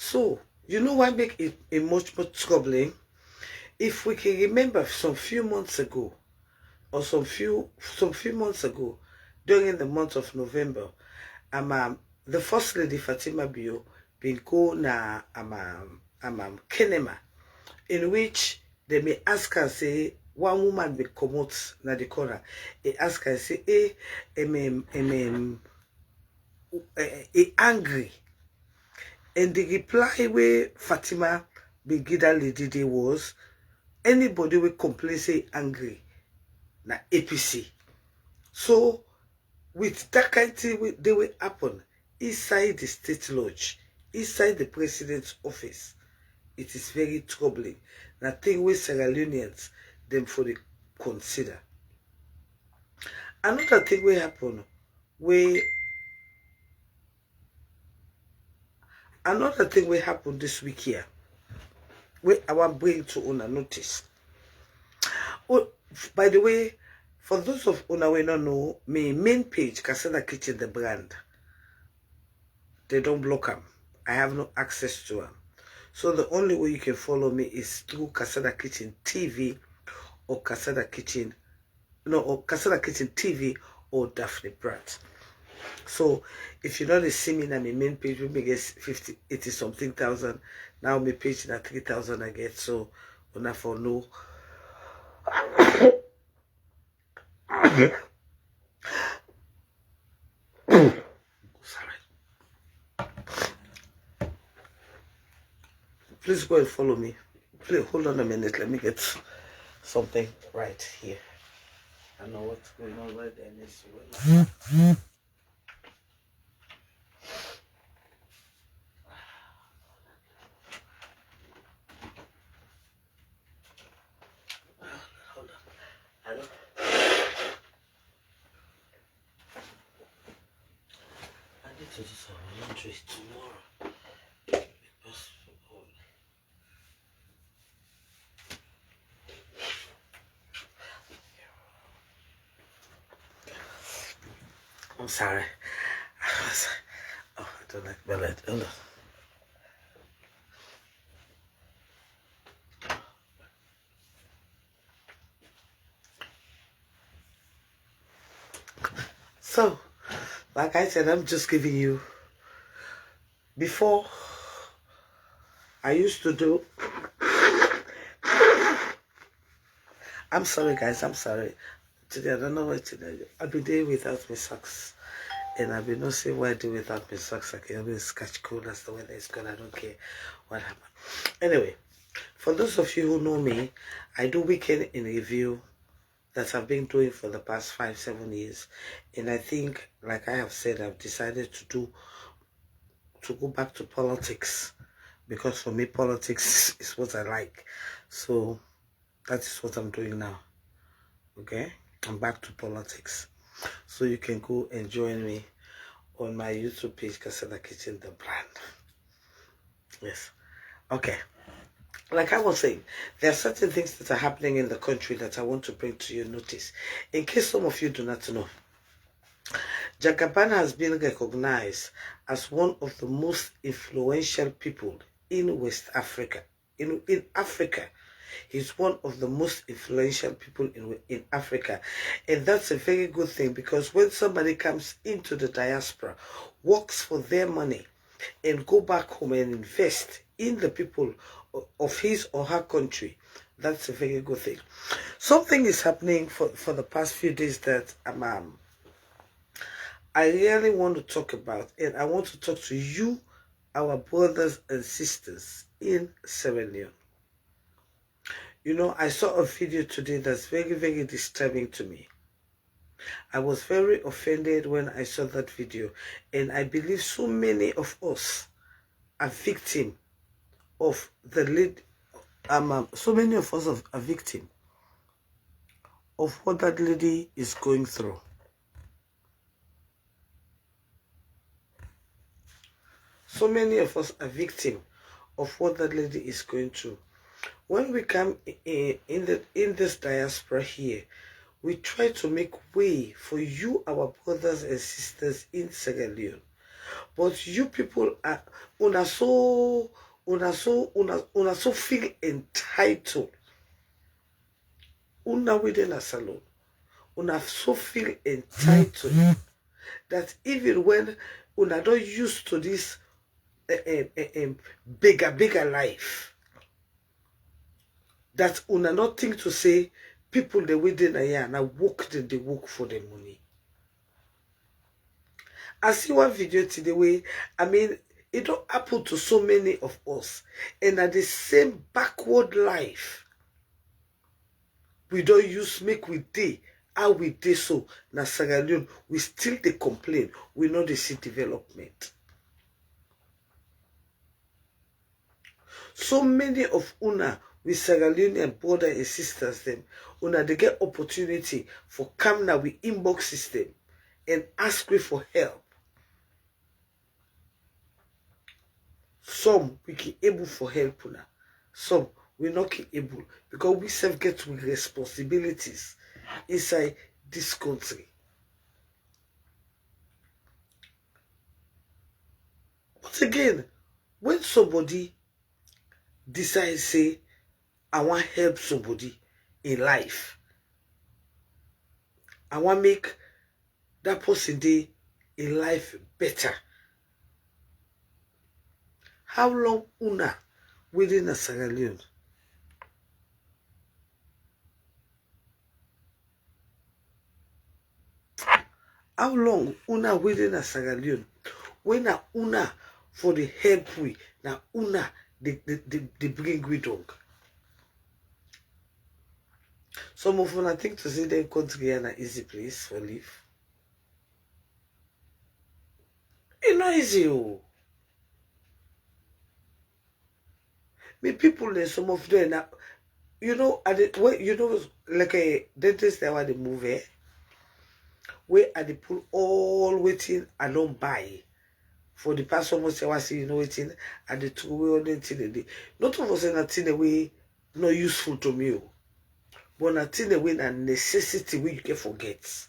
So, you know why make it much more troubling? If we can remember some few months ago, or some few months ago, during the month of November, the First Lady Fatima Bio been go na Kenema, in which they may ask her, say, one woman be commot na the corner. They ask her, say, angry. And the reply where Fatima Begida Lady was, anybody will complain, say angry, na APC. So, with that kind of thing, they will happen inside the state lodge, inside the president's office. It is very troubling. Now, thing with Sierra Leoneans, them for the consider. Another thing will happen, this week here, where I want bring to una notice. Oh, by the way, for those of una who don't know, my main page, Casada Kitchen, the brand, they don't block them. I have no access to them. So the only way you can follow me is through Casada Kitchen TV or Casada Kitchen TV or Daphne Pratt. So if you don't see me on my main page, we may get 50, 80 something thousand. Now my page na 3,000 I get. So una for no. Sorry. Please go and follow me. Please hold on a minute. Let me get something right here. I know what's going on right there. Hold on. I need to do some laundry tomorrow. I'm sorry. Oh, I don't like ballet. Hold on. So, like I said, I'm just giving you. Before, I used to do. I'm sorry, guys. I'm sorry. Today, I don't know what to do. I've been there without my socks. And I've been not saying what I do without my socks. I can always catch cold as the weather is good. I don't care what happened. Anyway, for those of you who know me, I do weekend in review that I've been doing for the past 5-7 years. And I think, like I have said, I've decided to go back to politics. Because for me, politics is what I like. So that is what I'm doing now. Okay? I'm back to politics. So you can go and join me on my YouTube page, Casada Kitchen, the brand. Yes. Okay. Like I was saying, there are certain things that are happening in the country that I want to bring to your notice. In case some of you do not know, Jagaban has been recognized as one of the most influential people in West Africa. In Africa. He's one of the most influential people in Africa. And that's a very good thing, because when somebody comes into the diaspora, works for their money, and go back home and invest in the people of his or her country, that's a very good thing. Something is happening for the past few days that I really want to talk about, and I want to talk to you, our brothers and sisters in Sierra Leone. You know, I saw a video today that's very, very disturbing to me. I was very offended when I saw that video, and I believe so many of us are victim of the lead. So many of us are victim of what that lady is going through. So many of us are victim of what that lady is going through. When we come in this diaspora here, we try to make way for you, our brothers and sisters in Sierra Leone, But you people are una so feel entitled. Una within a salon. Una so feel entitled that even when una don't used to this bigger life, that una not think to say people they within a year and work they work for the money. I see one video today where it don't happen to so many of us, and at the same backward life we don't use make we day how we day so na Sierra Leone we still they complain we know they see development. So many of una with Sierra Leonean brother and sisters them una they get opportunity for come now with inbox system and ask me for help. Some we can able for help una, some we not able because we self get with responsibilities inside this country. But again, when somebody decides say I want help somebody in life, I want make that person day in life better. How long una within a Sierra Leone? How long una within a Sierra Leone? When a una for the help we na una they bring we dong. Some of una think to say them country an easy place for live. It's not easy. Oh. Me people there, some of them now, you know, like a dentist that want the movie where I they pull all waiting and don't buy for the past almost I see waiting and the two way on the not of us in a way not useful to me, but not in a way a necessity where you can forget.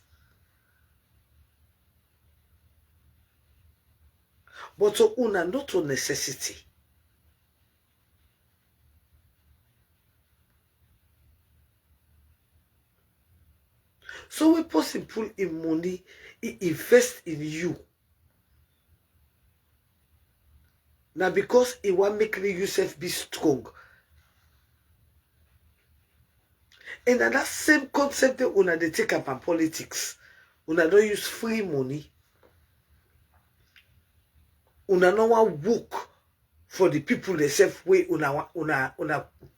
But to una not a necessity. So when person pull in money, he invest in you. Now because he want make yourself be strong. And that same concept that una they take up on politics. Una don't use free money. Una no want work for the people themselves way una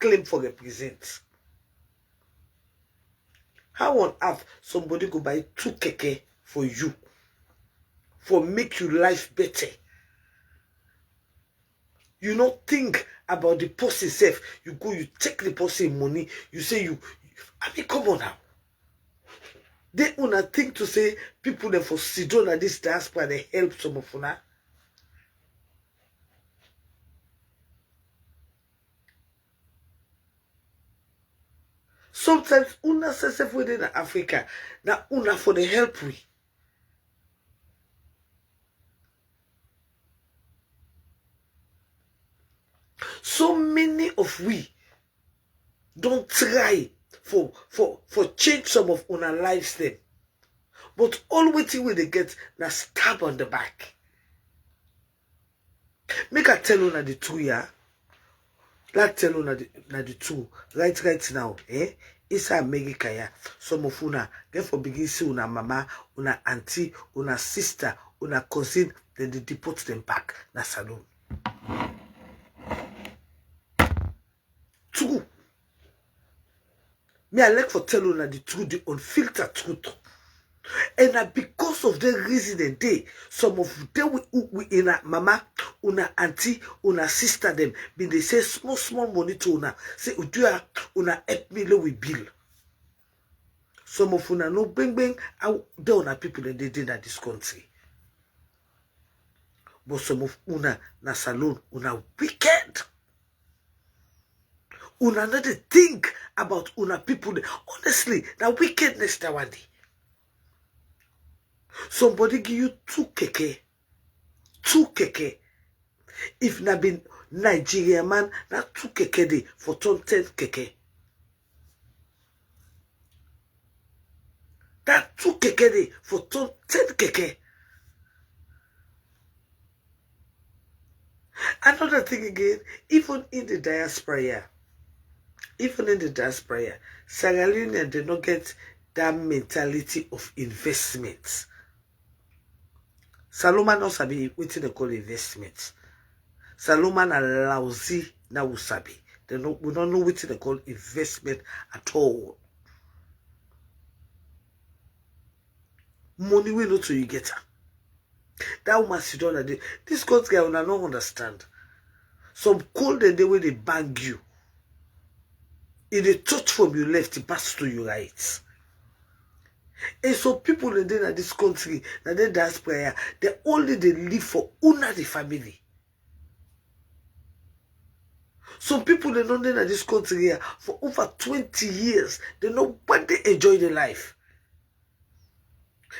claim for represent. How on earth somebody go buy 2 keke for you for make your life better? You not think about the person self. You go, you take the person money, you say come on now. They una think to say people that for Sidon and this diaspora they help some of una. Sometimes una self within Africa, now una for the help we. So many of we don't try for change some of una lifestyle. But all waiting when they get na stab on the back. Make I tell una the truth, yeah. Like tell una the truth. Right now, It's America, yeah. Some of una get for begin see una mama, una auntie, una sister, una cousin, then they deport them back na salon. True. Me I like for tell una the truth, the unfiltered truth. And because of the reason they some of them we in a mama, una auntie, una sister them, be they say small money to una. Say una help me with bill. Some of una no bang out there on people that they did at this country. But some of una na salon, una wicked. Una not think about una people. Honestly, that wickedness that one day. Somebody give you 2 keke. 2 keke. If na been Nigeria man, na 2 keke dey for 10 keke. That 2 keke dey for 10 keke. Another thing again, even in the diaspora, Sierra Leone did not get that mentality of investment. Saloma no sabi wetin they call investment. Saloma na lousy na usabi. We don't know what they call investment at all. Money we know to you get her. That woman sit down and this country I will not understand. Some cold the day when they bang you. If they touch from your left, it pass to your right. And so people in this country, that they diaspora, they only they live for una the family. Some people they know in this country for over 20 years. They know when they enjoy their life.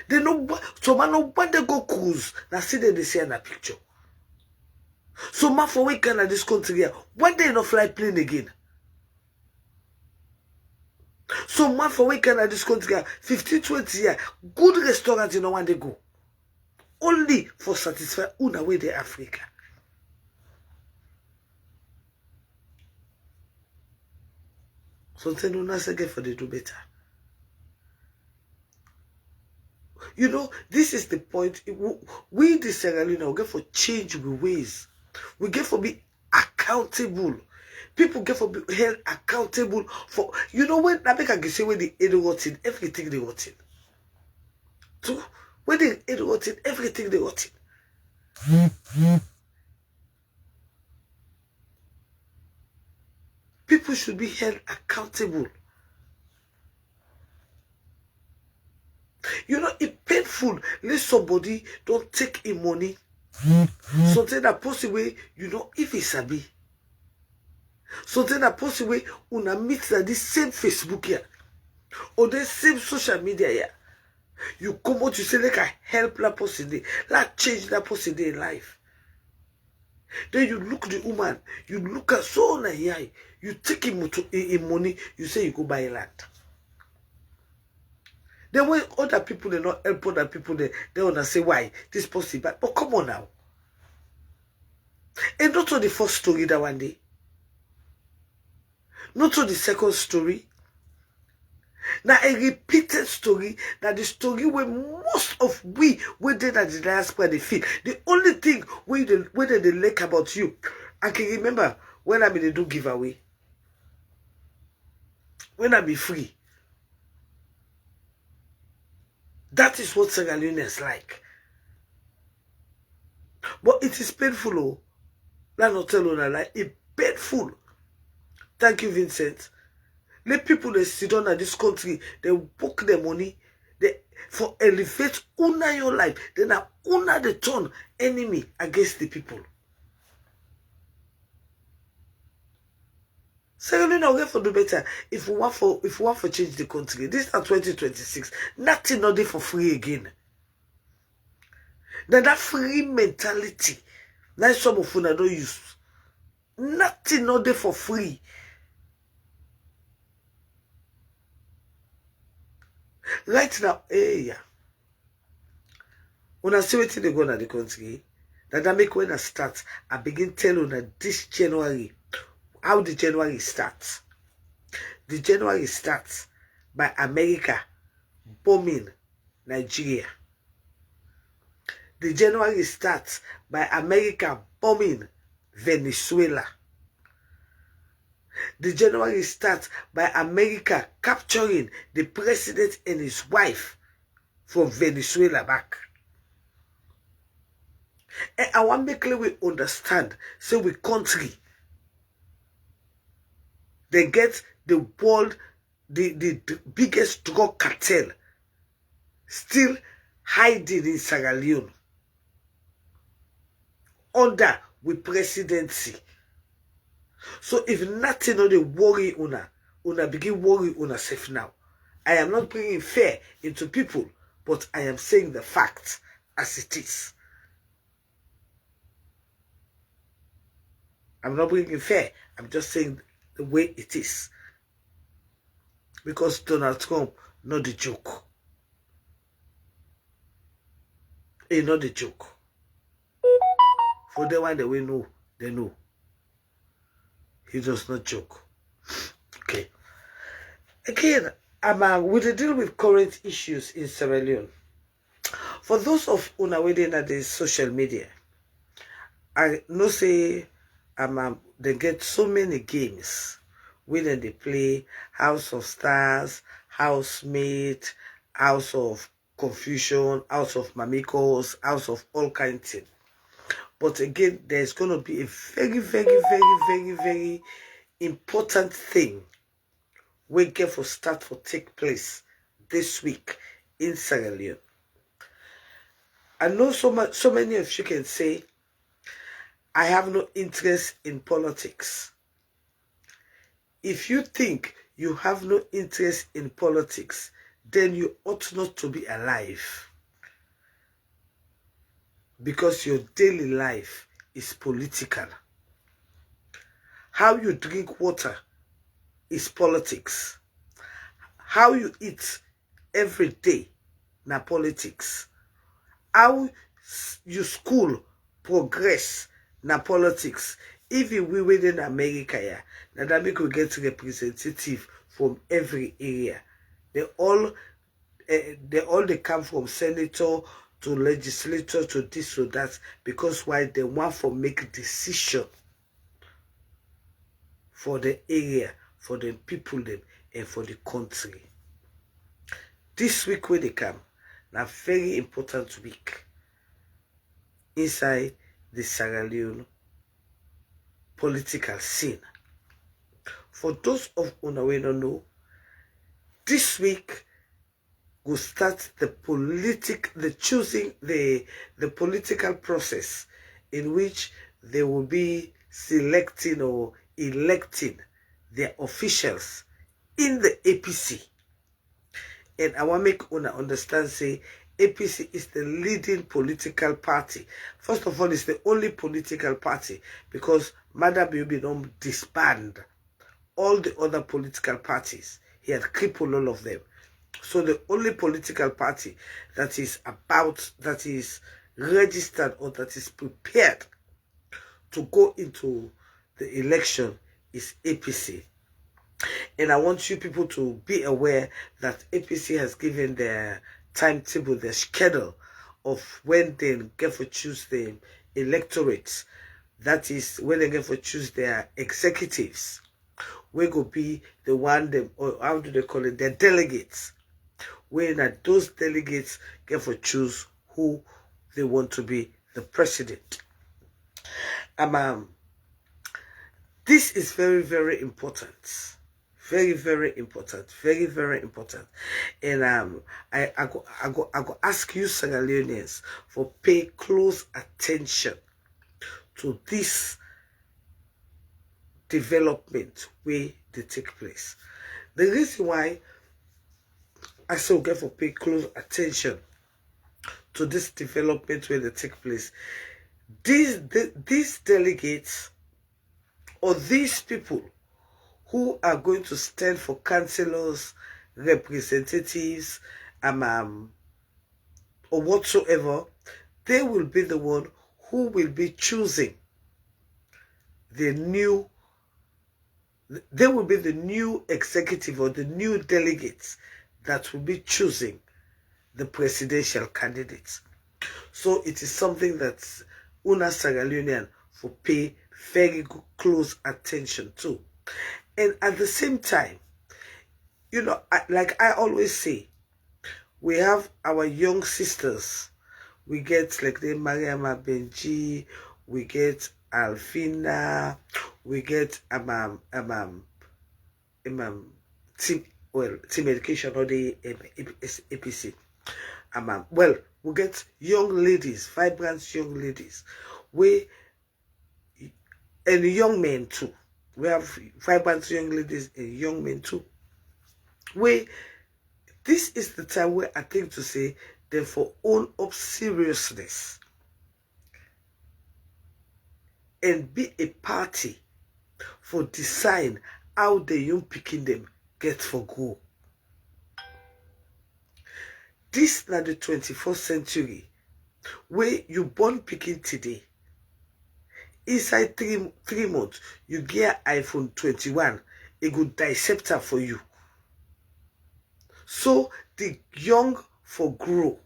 They know some man know when they go cruise. Now see them they see in a picture. So man for weekend in this country, when they not fly plane again. So man for weekend in this country, 15, 20 years, good restaurant you know when they go. Only for satisfy una way the Africa. Something una say for they do better. You know, this is the point. We the Sierra Leone we get for change we ways. We get for be accountable. People get for be held accountable for, you know, when I make a say when they rotten, everything they rotten. So when they rotten, everything they rotten. People should be held accountable. You know, it's painful. Let somebody don't take in money. Something that possible, you know, if it's a be. Something that possible, una meet that this same Facebook here. Or the same social media here. You come out, you say, like, I help that person there. Like, change that person there in life. Then you look the woman, you look at so na yai, you take him in money, you say you go buy land. Then when other people they not help other people, they wanna say why this possible. But come on now. And not on the first story that one day. Not on the second story. Now a repeated story, that the story where most of we did at the diaspora they feel. The only thing whether they like about you. I can remember when I mean they do giveaway. When I be free. That is what Sierra Leone is like. But it is painful, oh. Let's not tell you a lie. It's painful. Thank you, Vincent. Let people that sit down in this country, they book their money, they for elevate una your life. Then una the turn enemy against the people. Secondly, now we for do better. If we want for change the country, this is 2026. Nothing not there for free again. Then that free mentality, that's some of una don't use. Nothing not there for free. Right now, yeah. When I see what they go to the country, that make when I start, I begin tell you that this January, how the January starts. The January starts by America bombing Nigeria. The January starts by America bombing Venezuela. The January starts by America capturing the president and his wife from Venezuela back. And I want to make sure we understand, so we country, they get the world, the biggest drug cartel still hiding in Sierra Leone under with presidency. So if nothing on the worry una begin worry una self now. I am not bringing fear into people, but I am saying the facts as it is. I'm not bringing fair. I'm just saying the way it is. Because Donald Trump, not the joke. It's not the joke. For the one that we know, they know. He does not joke. Okay. Again, we deal with current issues in Sierra Leone. For those of una waiting at the social media, I know say they get so many games where they play House of Stars, Housemate, House of Confusion, House of Mamikos, House of all kinds of things. But again, there's going to be a very, very, very, very, very important thing we get for start for take place this week in Sierra Leone. I know so many of you can say, I have no interest in politics. If you think you have no interest in politics, then you ought not to be alive. Because your daily life is political. How you drink water is politics. How you eat every day na politics. How you school progress na politics. Even we within America, yeah, now that make we get representative from every area. They come from senator to legislator to this or that, because why they want to make decision for the area, for the people them, and for the country. This week when they come, now very important week inside the Sierra Leone political scene. For those of una who don't know, this week will start the political process in which they will be selecting or electing their officials in the APC. And I want to make una understand, say, APC is the leading political party. First of all, it's the only political party because Madam Yubi don't disband all the other political parties. He had crippled all of them. So the only political party that is registered or that is prepared to go into the election is APC. And I want you people to be aware that APC has given their timetable, their schedule of when they get to choose the electorates. That is when they get to choose their executives. We go be the one, or how do they call it, their delegates. When those delegates get to choose who they want to be the president. This is very, very important. Very, very important. Very, very important. And I go ask you Sierra Leoneans for pay close attention to this development where they take place. The reason why I still get for pay close attention to this development where they take place, these delegates or these people who are going to stand for councillors, representatives, or whatsoever, they will be the one who will be choosing the new executive or the new delegates that will be choosing the presidential candidates. So it is something that una Sierra Leonean for pay very close attention to. And at the same time, you know, like I always say, we have our young sisters. We get like the Mariama Benji, we get Alfina, we get team education or the APC. Well, we get young ladies, vibrant young ladies, and young men too. We have vibrant young ladies and young men too. This is the time where I think to say, therefore, own up seriousness and be a party for design how the young pikin them get for go. This na the 21st century where you born pikin today. Inside three months, you get iPhone 21. It go dissect for you. So the young for grow.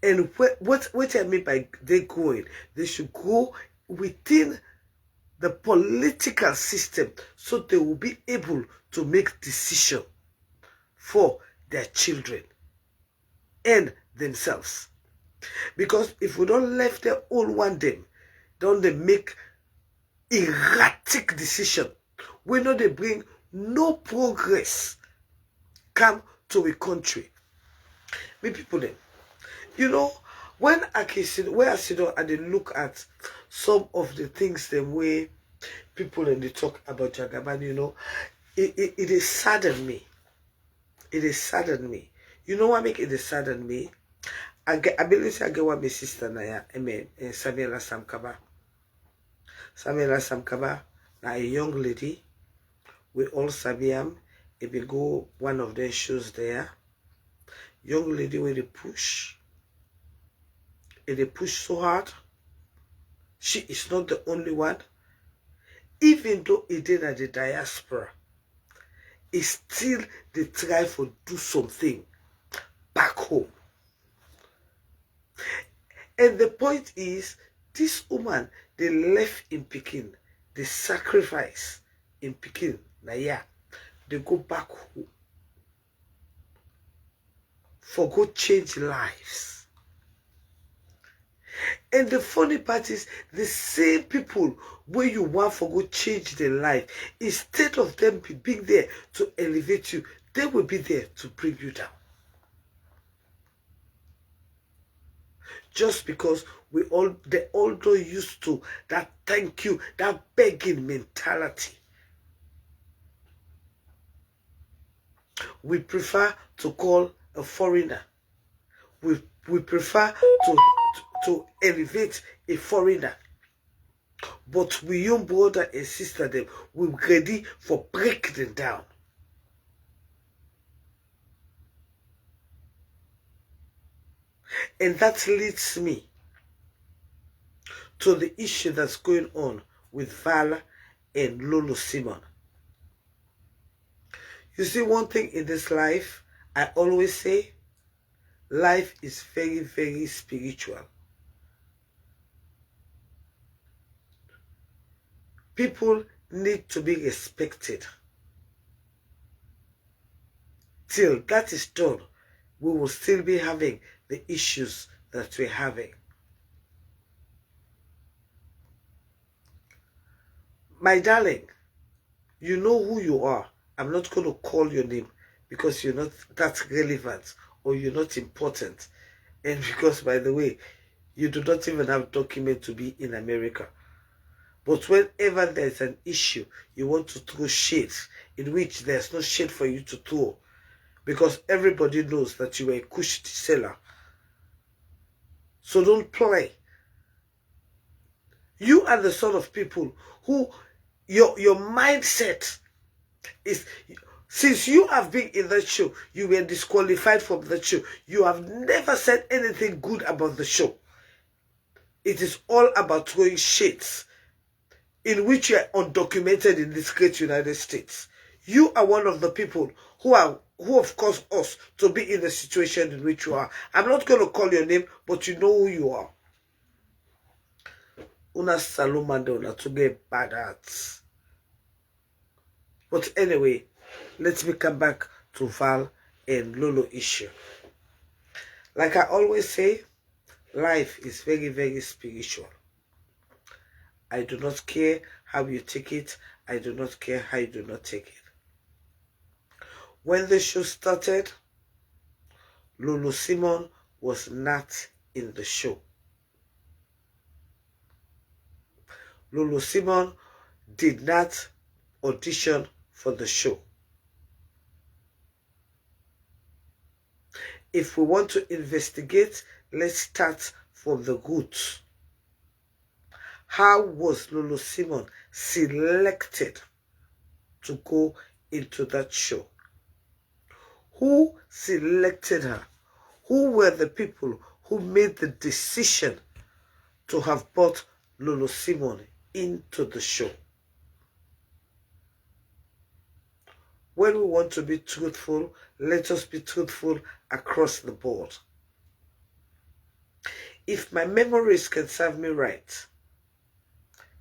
And what I mean by they growing, they should grow within the political system so they will be able to make decisions for their children and themselves. Because if we don't let them all want them, don't they make erratic decision? We know they bring no progress come to a country. Me people then, you know, when I sit down and they look at some of the things the way people and they talk about Jagaban, you know, it is saddened me. It is saddened me. You know what make it sadden me? I believe I get what my sister Naya, Samuela Samkaba. Samuela Samkaba, now a young lady, we all Sabiam, if we go one of their shows there, young lady where they push so hard. She is not the only one. Even though it did at the diaspora, it still they try to do something back home. And the point is, this woman, they left in Pekin, they sacrifice in Pekin. Now yeah, they go back home for go change lives. And the funny part is, the same people where you want for go change their life, instead of them being there to elevate you, they will be there to bring you down. Just because they all don't used to that thank you, that begging mentality. We prefer to call a foreigner. We prefer to elevate a foreigner. But we young brother and sister them, we're ready for break them down. And that leads me to the issue that's going on with Val and Lolo Simon. You see, one thing in this life, I always say, life is very, very spiritual. People need to be respected. Till that is done, we will still be having the issues that we're having. My darling, you know who you are. I'm not going to call your name because you're not that relevant or you're not important. And because, by the way, you do not even have document to be in America. But whenever there's an issue, you want to throw shade in which there's no shade for you to throw. Because everybody knows that you are a kush seller. So don't play. You are the sort of people who your mindset is, since you have been in that show, you were disqualified from the show. You have never said anything good about the show. It is all about throwing shades in which you are undocumented in this great United States. You are one of the people who have caused us to be in the situation in which you are. I'm not going to call your name, but you know who you are. Una salomande una to get bad arts. But anyway, let me come back to Val and Lolo issue. Like I always say, life is very, very spiritual. I do not care how you take it. I do not care how you do not take it. When the show started, Lolo Simon was not in the show. Lolo Simon did not audition for the show. If we want to investigate, let's start from the roots. How was Lulu Simon selected to go into that show? Who selected her? Who were the people who made the decision to have brought Lulu Simon into the show? When we want to be truthful, let us be truthful across the board. If my memories can serve me right,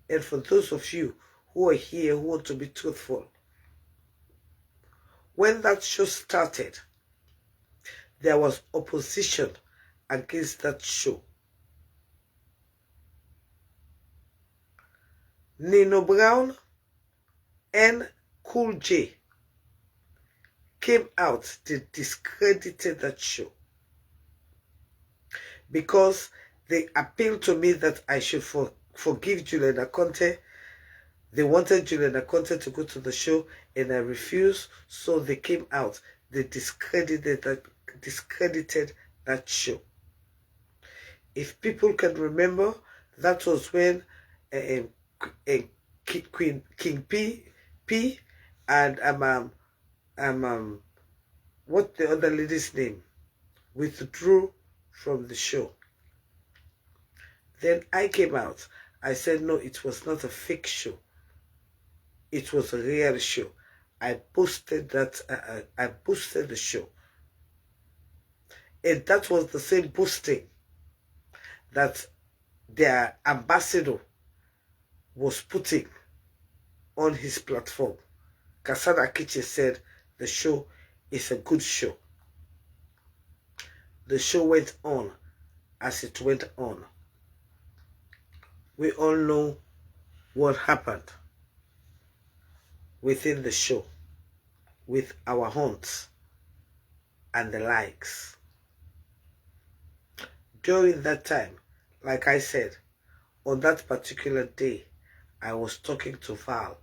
and for those of you who are here who want to be truthful, when that show started, there was opposition against that show. Nino Brown and Cool J came out, they discredited that show because they appealed to me that I should forgive Juliana Conte. They wanted Juliana Conte to go to the show and I refused, so they came out. They discredited that show. If people can remember, that was when King P and what the other lady's name withdrew from the show. Then I came out. I said, no, it was not a fake show. It was a real show. I boosted that. I boosted the show. And that was the same boosting that their ambassador was putting on his platform. Casada Kitchen said the show is a good show. The show went on as it went on. We all know what happened within the show with our haunts and the likes. During that time, like I said, on that particular day, I was talking to Val.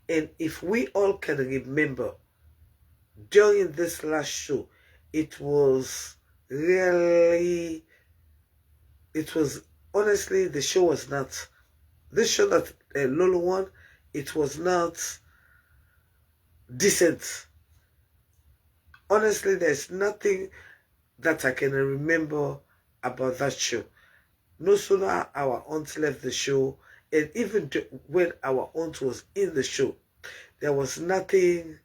And if we all can remember, during this last show, it was honestly, the show was not, this show that Lolo won, it was not decent. Honestly, there's nothing that I can remember about that show. No sooner our aunt left the show, and even when our aunt was in the show, there was nothing,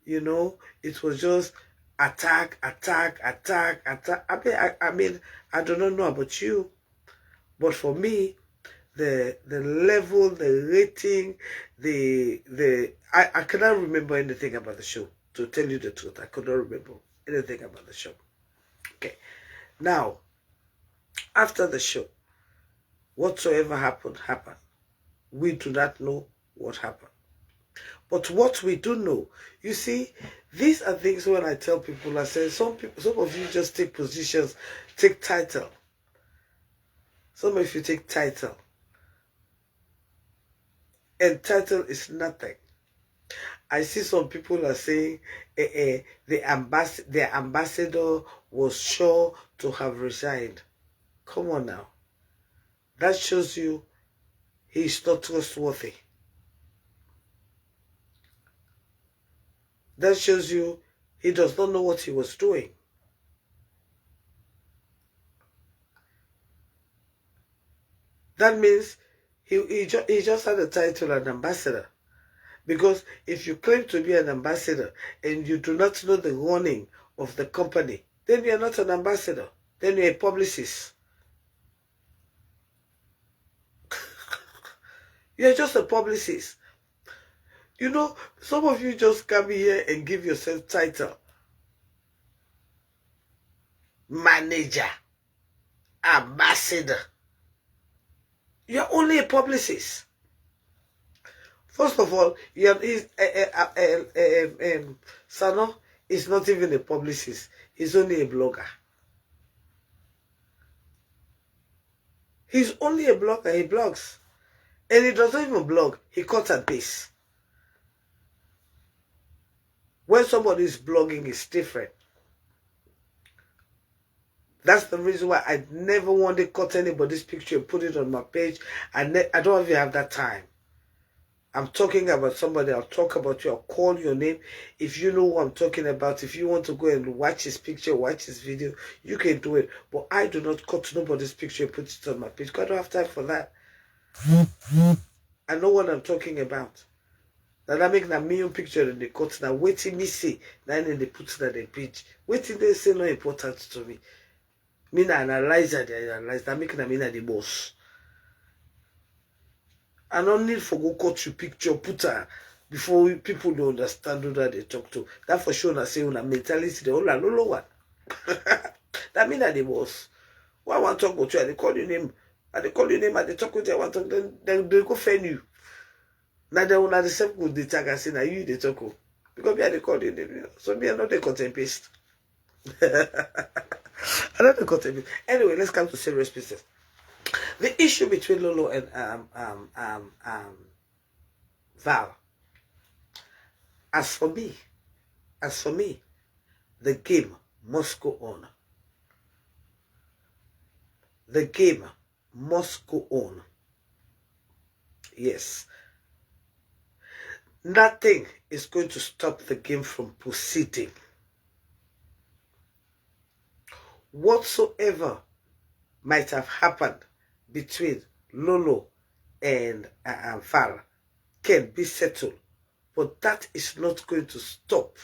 you know, it was just attack. I mean, I do not know about you, but for me, the level, the rating, I cannot remember anything about the show. To tell you the truth, I could not remember anything about the show. Okay. Now, after the show, whatsoever happened. We do not know what happened. But what we do know, you see, these are things when I tell people, I say, some of you just take positions, take title. Some of you take title. And title is nothing. I see some people are saying their ambassador was sure to have resigned. Come on now. That shows you he's not trustworthy. That shows you he does not know what he was doing. That means he just had a title, an ambassador. Because if you claim to be an ambassador and you do not know the running of the company, then you are not an ambassador. Then you're a publicist. You're just a publicist. You know, some of you just come here and give yourself title. Manager. Ambassador. You're only a publicist. First of all, Sano is not even a publicist. He's only a blogger. He's only a blogger. He blogs. And he doesn't even blog. He cuts and pastes. When somebody is blogging, it's different. That's the reason why I never want to cut anybody's picture and put it on my page. I don't even have that time. I'm talking about somebody, I'll talk about you, I'll call your name. If you know who I'm talking about, if you want to go and watch his picture, watch his video, you can do it. But I do not cut nobody's picture and put it on my page, because I don't have time for that. I know what I'm talking about. Now that make a million picture in the cut, now waiting me see, then they put it on the page. Waiting they say no important to me. Me na analyze it, that make me the boss. I don't need for go cut your picture, put her before people don't understand who that they talk to. That for sure, I say una mentality the whole no one. That mean that the boss. Why I want to talk about you? I they call your name. I they call your name. I they talk with you. I want to then they go fan you. Now they will not the same good they tag and say now you they talk. Because me I they call your name. You know? So me I not they cut and paste. I don't cut and paste. Anyway, let's come to serious business. The issue between Lolo and Val. As for me, the game must go on. The game must go on. Yes. Nothing is going to stop the game from proceeding. Whatsoever might have happened between Lolo and Val can be settled, but that is not going to stop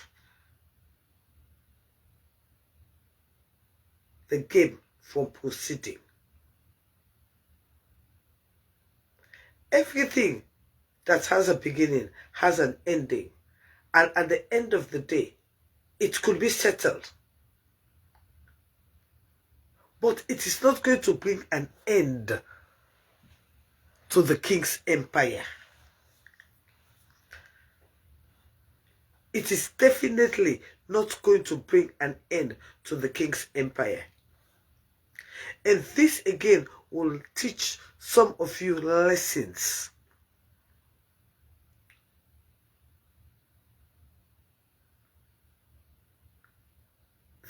the game from proceeding. Everything that has a beginning has an ending, and at the end of the day, it could be settled. But it is not going to bring an end to the king's empire. It is definitely not going to bring an end to the king's empire. And this again will teach some of you lessons.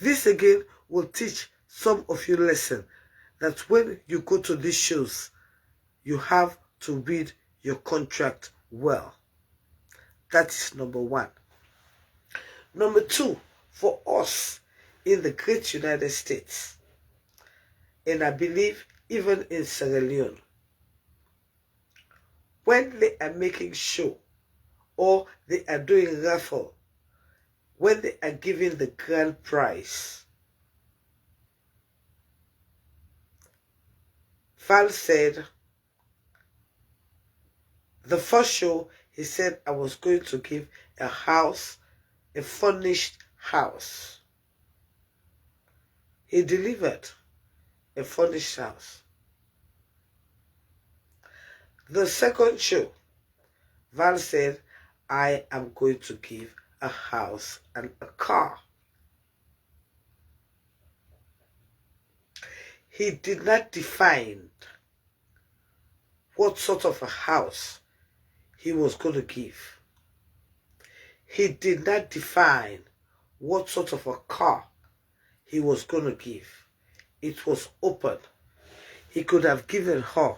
This again will teach some of you lesson that when you go to these shows, you have to read your contract well. That is number one. Number two, for us in the great United States, and I believe even in Sierra Leone, when they are making show or they are doing raffle, when they are giving the grand prize, Val said, the first show, he said I was going to give a house, a furnished house. He delivered a furnished house. The second show, Val said, I am going to give a house and a car. He did not define what sort of a house he was going to give. He did not define what sort of a car he was going to give. It was open. He could have given her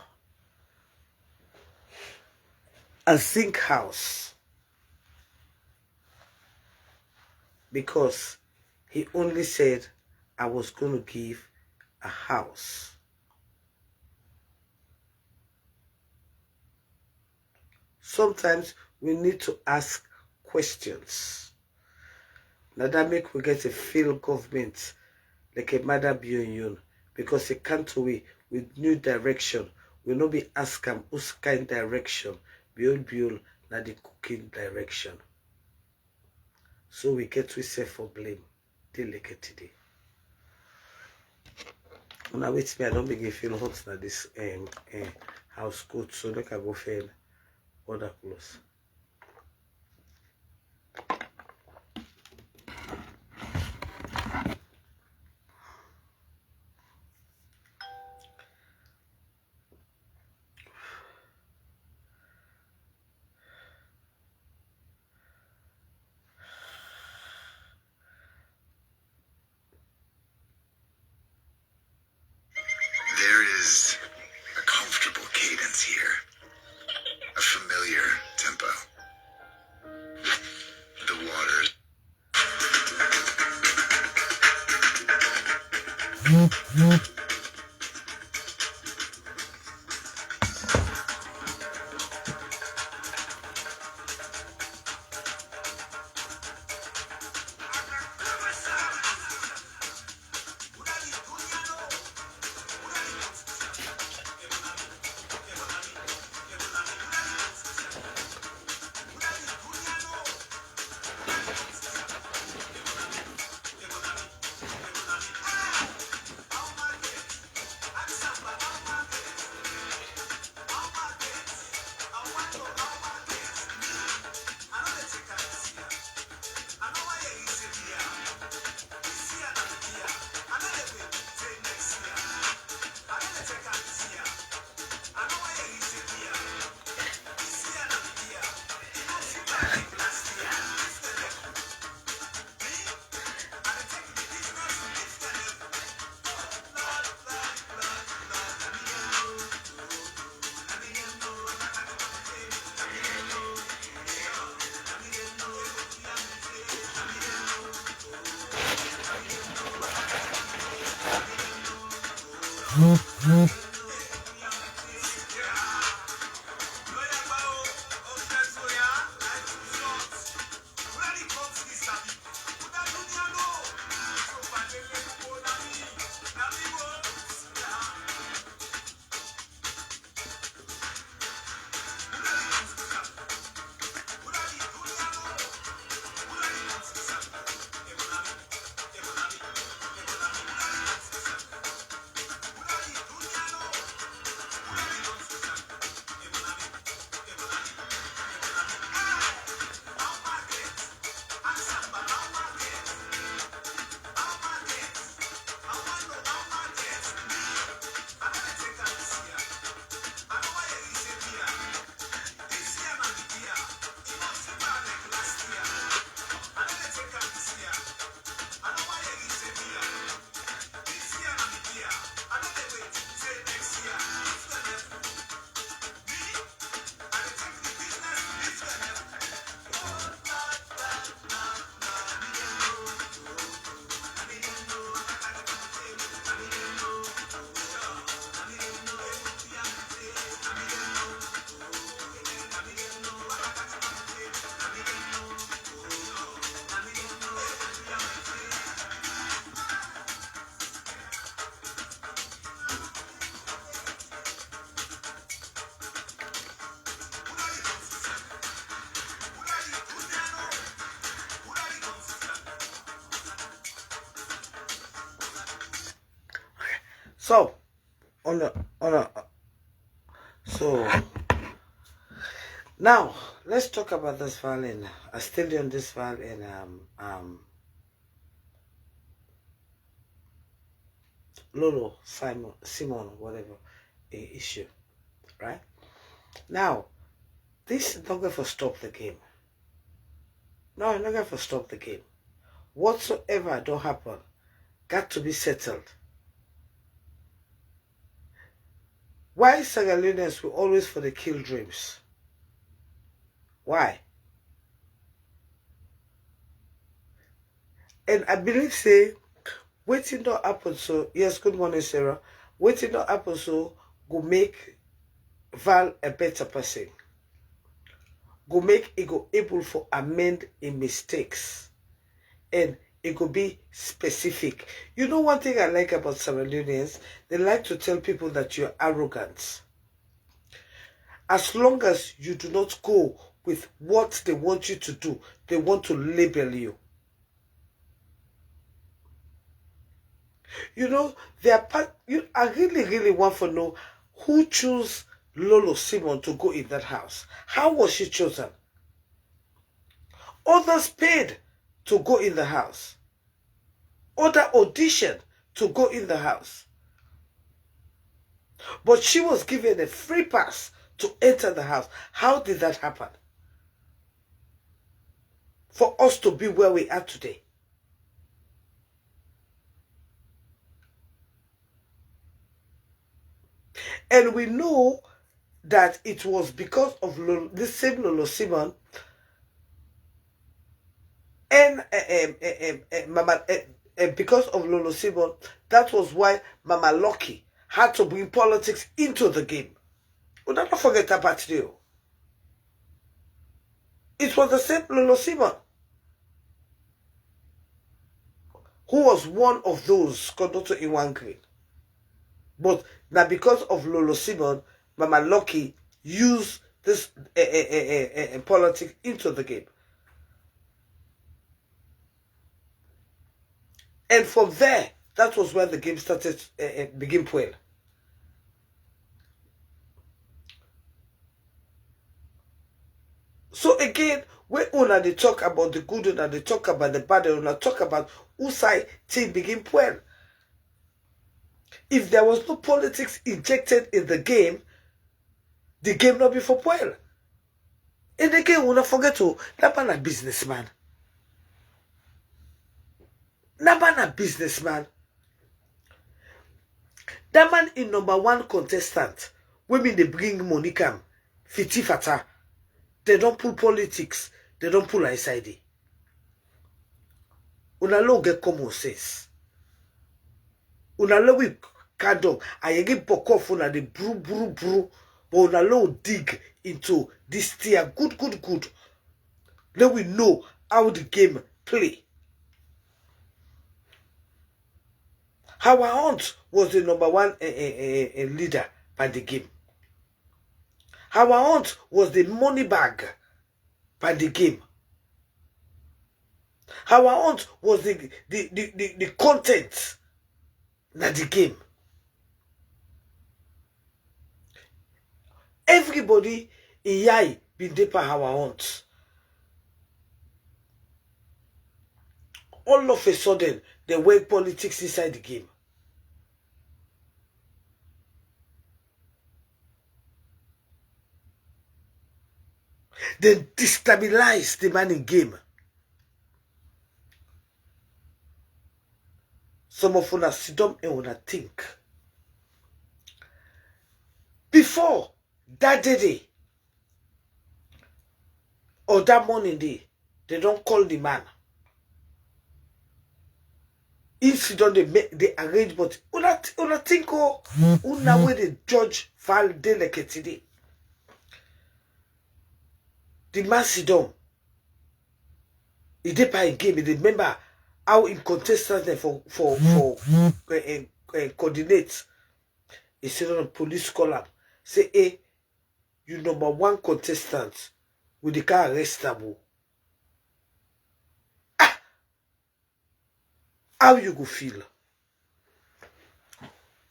a zinc house because he only said, I was going to give a house. Sometimes we need to ask questions. Now that make we get a feel government like a mother beyond, because it can't away with new direction. We not be asking whose kind direction beyond na the cooking direction. So we get to say for blame. They like it today. When I wait me, I don't begin feel hot na this house coat, so make I go find other clothes. So, on a, so now let's talk about this violin. I still on this violin. Lolo, Simon, whatever issue, right? Now, this is not going to stop the game. No, it's not going to stop the game. Whatsoever don't happen, got to be settled. Why Sierra will always for the kill dreams? Why? And I believe say, waiting not happen so, yes, good morning, Sarah. Waiting not happen so, go make Val a better person. Go make it go able for amend in mistakes. And it could be specific. You know one thing I like about Sierra Leoneans? They like to tell people that you're arrogant. As long as you do not go with what they want you to do, they want to label you. You know, I really want to know who chose Lolo Simon to go in that house. How was she chosen? Others paid to go in the house. Other auditioned to go in the house. But she was given a free pass to enter the house. How did that happen? For us to be where we are today. And we know that it was because of the same Lolo Simon and Mama And because of Lolo Simon, that was why Mama Lucky had to bring politics into the game. Well, don't forget that part too. It was the same Lolo Simon who was one of those conducted in one grade. But now because of Lolo Simon, Mama Lucky used this politics into the game. And from there, that was where the game started, begin well. So again, when una they talk about the good and they talk about the bad, and una talk about who side thing begin well. If there was no politics injected in the game not be for well. And again, una forget to that man a businessman. That man a businessman. That man is #1 contestant. Women they bring money come, fiti fata. They don't pull politics. They don't pull inside it. Una lo get common sense. Una lo we kado. I get bokoff una the bru. But una lo dig into this tier. Good. Then we know how the game play. Our aunt was the #1 leader by the game. Our aunt was the money bag by the game. Our aunt was the content na the game. Everybody in Yai been there by our aunt. All of a sudden, they work politics inside the game. They destabilize the man in game. Some of una sit down and una think. Before that day or that morning day, they don't call the man. Incident they arrange, but una think una way the judge file delicate today. The man sit down. He did by a game. He remember how in contestant for coordinate. He said on a police column, say, hey, you #1 contestant with the car arrestable. How you go feel?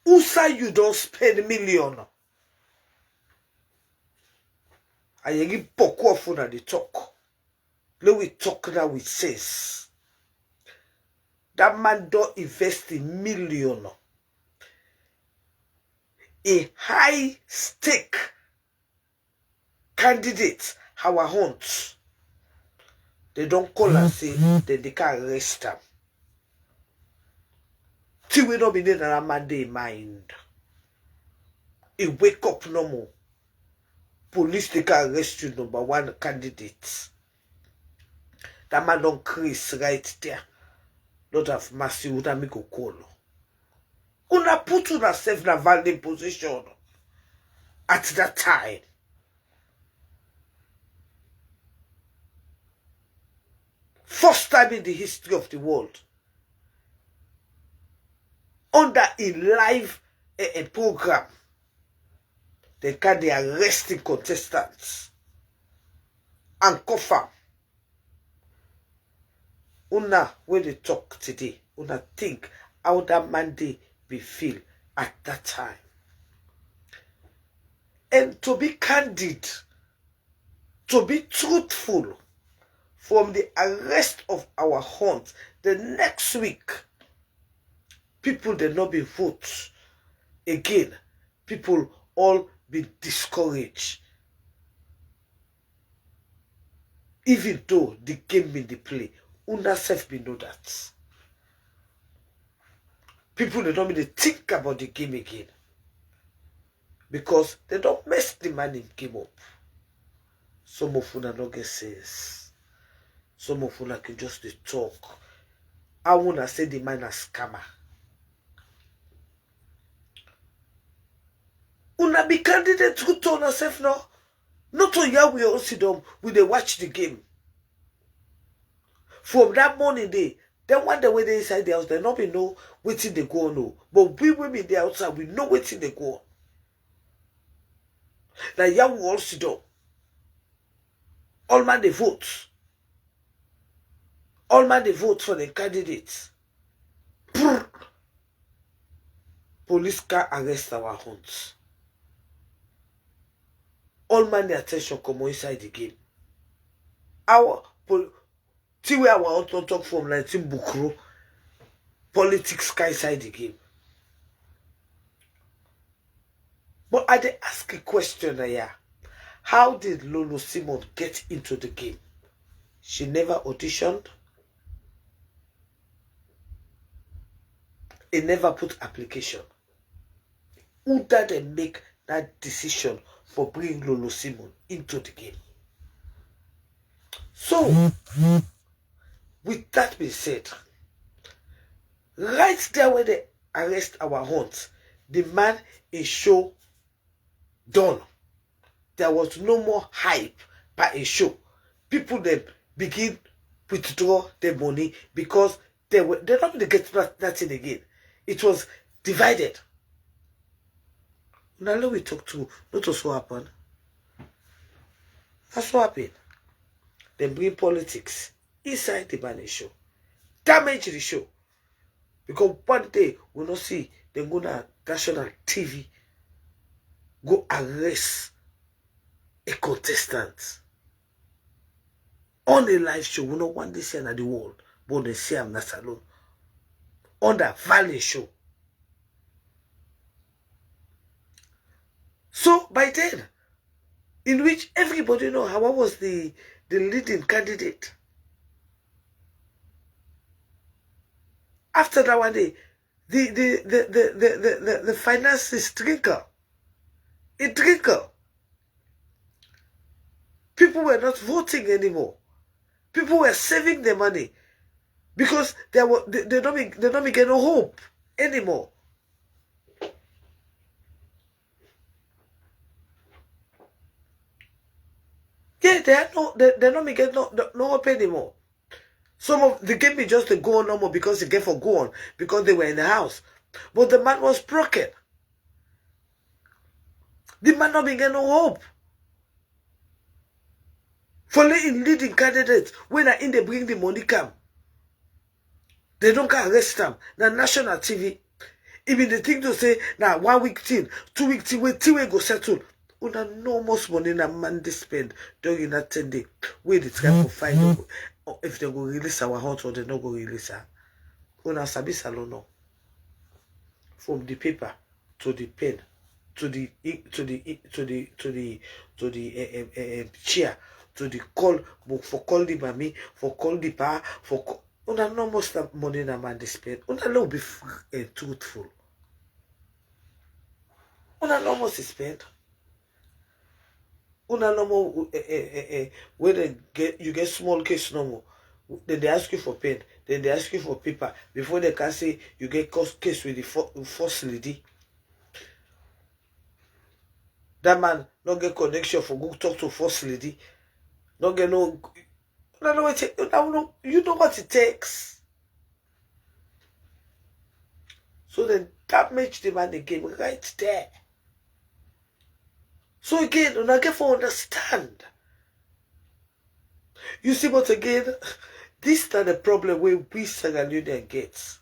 Who say you don't spend million? And you give poco of phone and they talk. Let we talk now with sense. That man don't invest in million. A high stake candidate, our hunt. They don't call and say that they can arrest them. Till we don't be there that man they mind. He wake up no more. Police they can arrest you #1 candidate. That man don't crease right there. Not have mercy would have make a call. Una put yourself in a valid position at that time. First time in the history of the world. Under a live program, they can be arresting contestants and confirm. Una, when they talk today, una think how that Monday be feel at that time. And to be candid, to be truthful, from the arrest of our hunt, the next week, people they not be vote. Again, people all be discouraged. Even though the game in the play, una self be know that. People they don't really think about the game again. Because they don't mess the man in game up. Some of una don't get sense. Some of una can just talk. I wanna say the man a scammer. Una be candidate who turn herself now. Not to ya we all sit down, we they watch the game. From that morning day, then one day when they inside the house, they not be know waiting they go on. No. But we women the outside, we know waiting they go on. Like ya we all sit down. All man they vote. All man they vote for the candidates. Police can arrest our hunts. All man the attention come inside the game. Our see where I want to talk from 19 Bukro. Politics sky side the game. But I did ask a question here. How did Lolo Simon get into the game? She never auditioned. He never put application. Who did they make that decision for bringing Lolo Simon into the game? So, with that being said, right there where they arrest our hunt, the man is show done. There was no more hype by a show. People then begin withdraw their money because they're not going to get nothing again. It was divided. Now let we talk to not what happened. That's what happened. They bring politics inside the money show. Damage the show. Because one day we'll not see them go to national TV go arrest a contestant on a live show. We don't want this here at the world, but they say I'm not alone. On that Valley show. So by then, in which everybody know how I was the leading candidate. After that one day, the finances trickle. It trickle. People were not voting anymore. People were saving their money because they don't get no hope anymore. Yeah, they're not making no hope anymore. Some of the game be just to go on no more because they get for go on because they were in the house. But the man was broken. The man not be getting no hope. For leading candidates, when I in they bring the money come, they don't can arrest them. Now national TV, even the thing to say now 1 week thing, 2 week thing, wait till we go settle. Una no most money na man they spend during that 10 day. Wait the time for find out if they go release our house or they not go release her. Una sabi salono. From the paper to the pen to the chair to the call for call the mommy for call the pa for call. Una no most money na man they spend. Una no be truthful. Una no most spend. Una no more when they you get small case no more. Then they ask you for pen. Then they ask you for paper before they can say you get case with the first lady. That man not get connection for go talk to first lady. Not get no. You know what it takes. So then that makes the man the game right there. So again, when I get for understand. You see, but again, this is not the problem where we Sierra Leonean gets.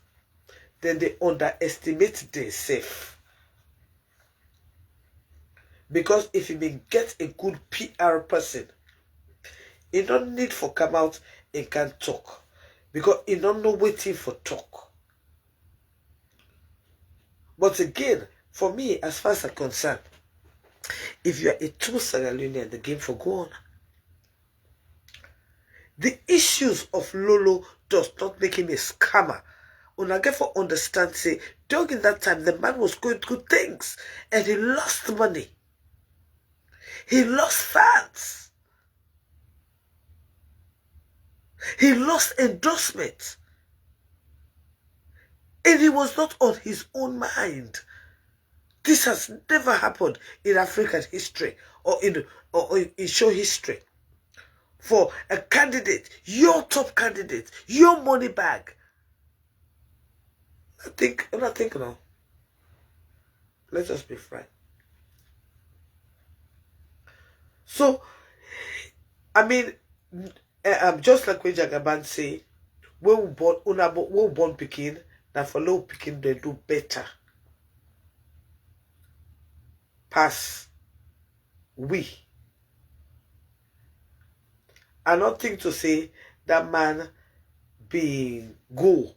Then they underestimate themselves. Because if you may get a good PR person, you don't need for come out and can talk. Because you don't know waiting for talk. But again, for me, as far as I'm concerned, if you are a true Sierra Leonean, the game for go on. The issues of Lolo does not make him a scammer. Una get for understand, say, during that time, the man was going through things and he lost money. He lost fans. He lost endorsement. And he was not on his own mind. This has never happened in African history or in show history. For a candidate, your top candidate, your money bag. I'm not thinking now. Let's just be frank. So, I mean, just like when Jagaban say, we born Pekin, that for low Pekin they do better. Pass we. I don't think to say that man be go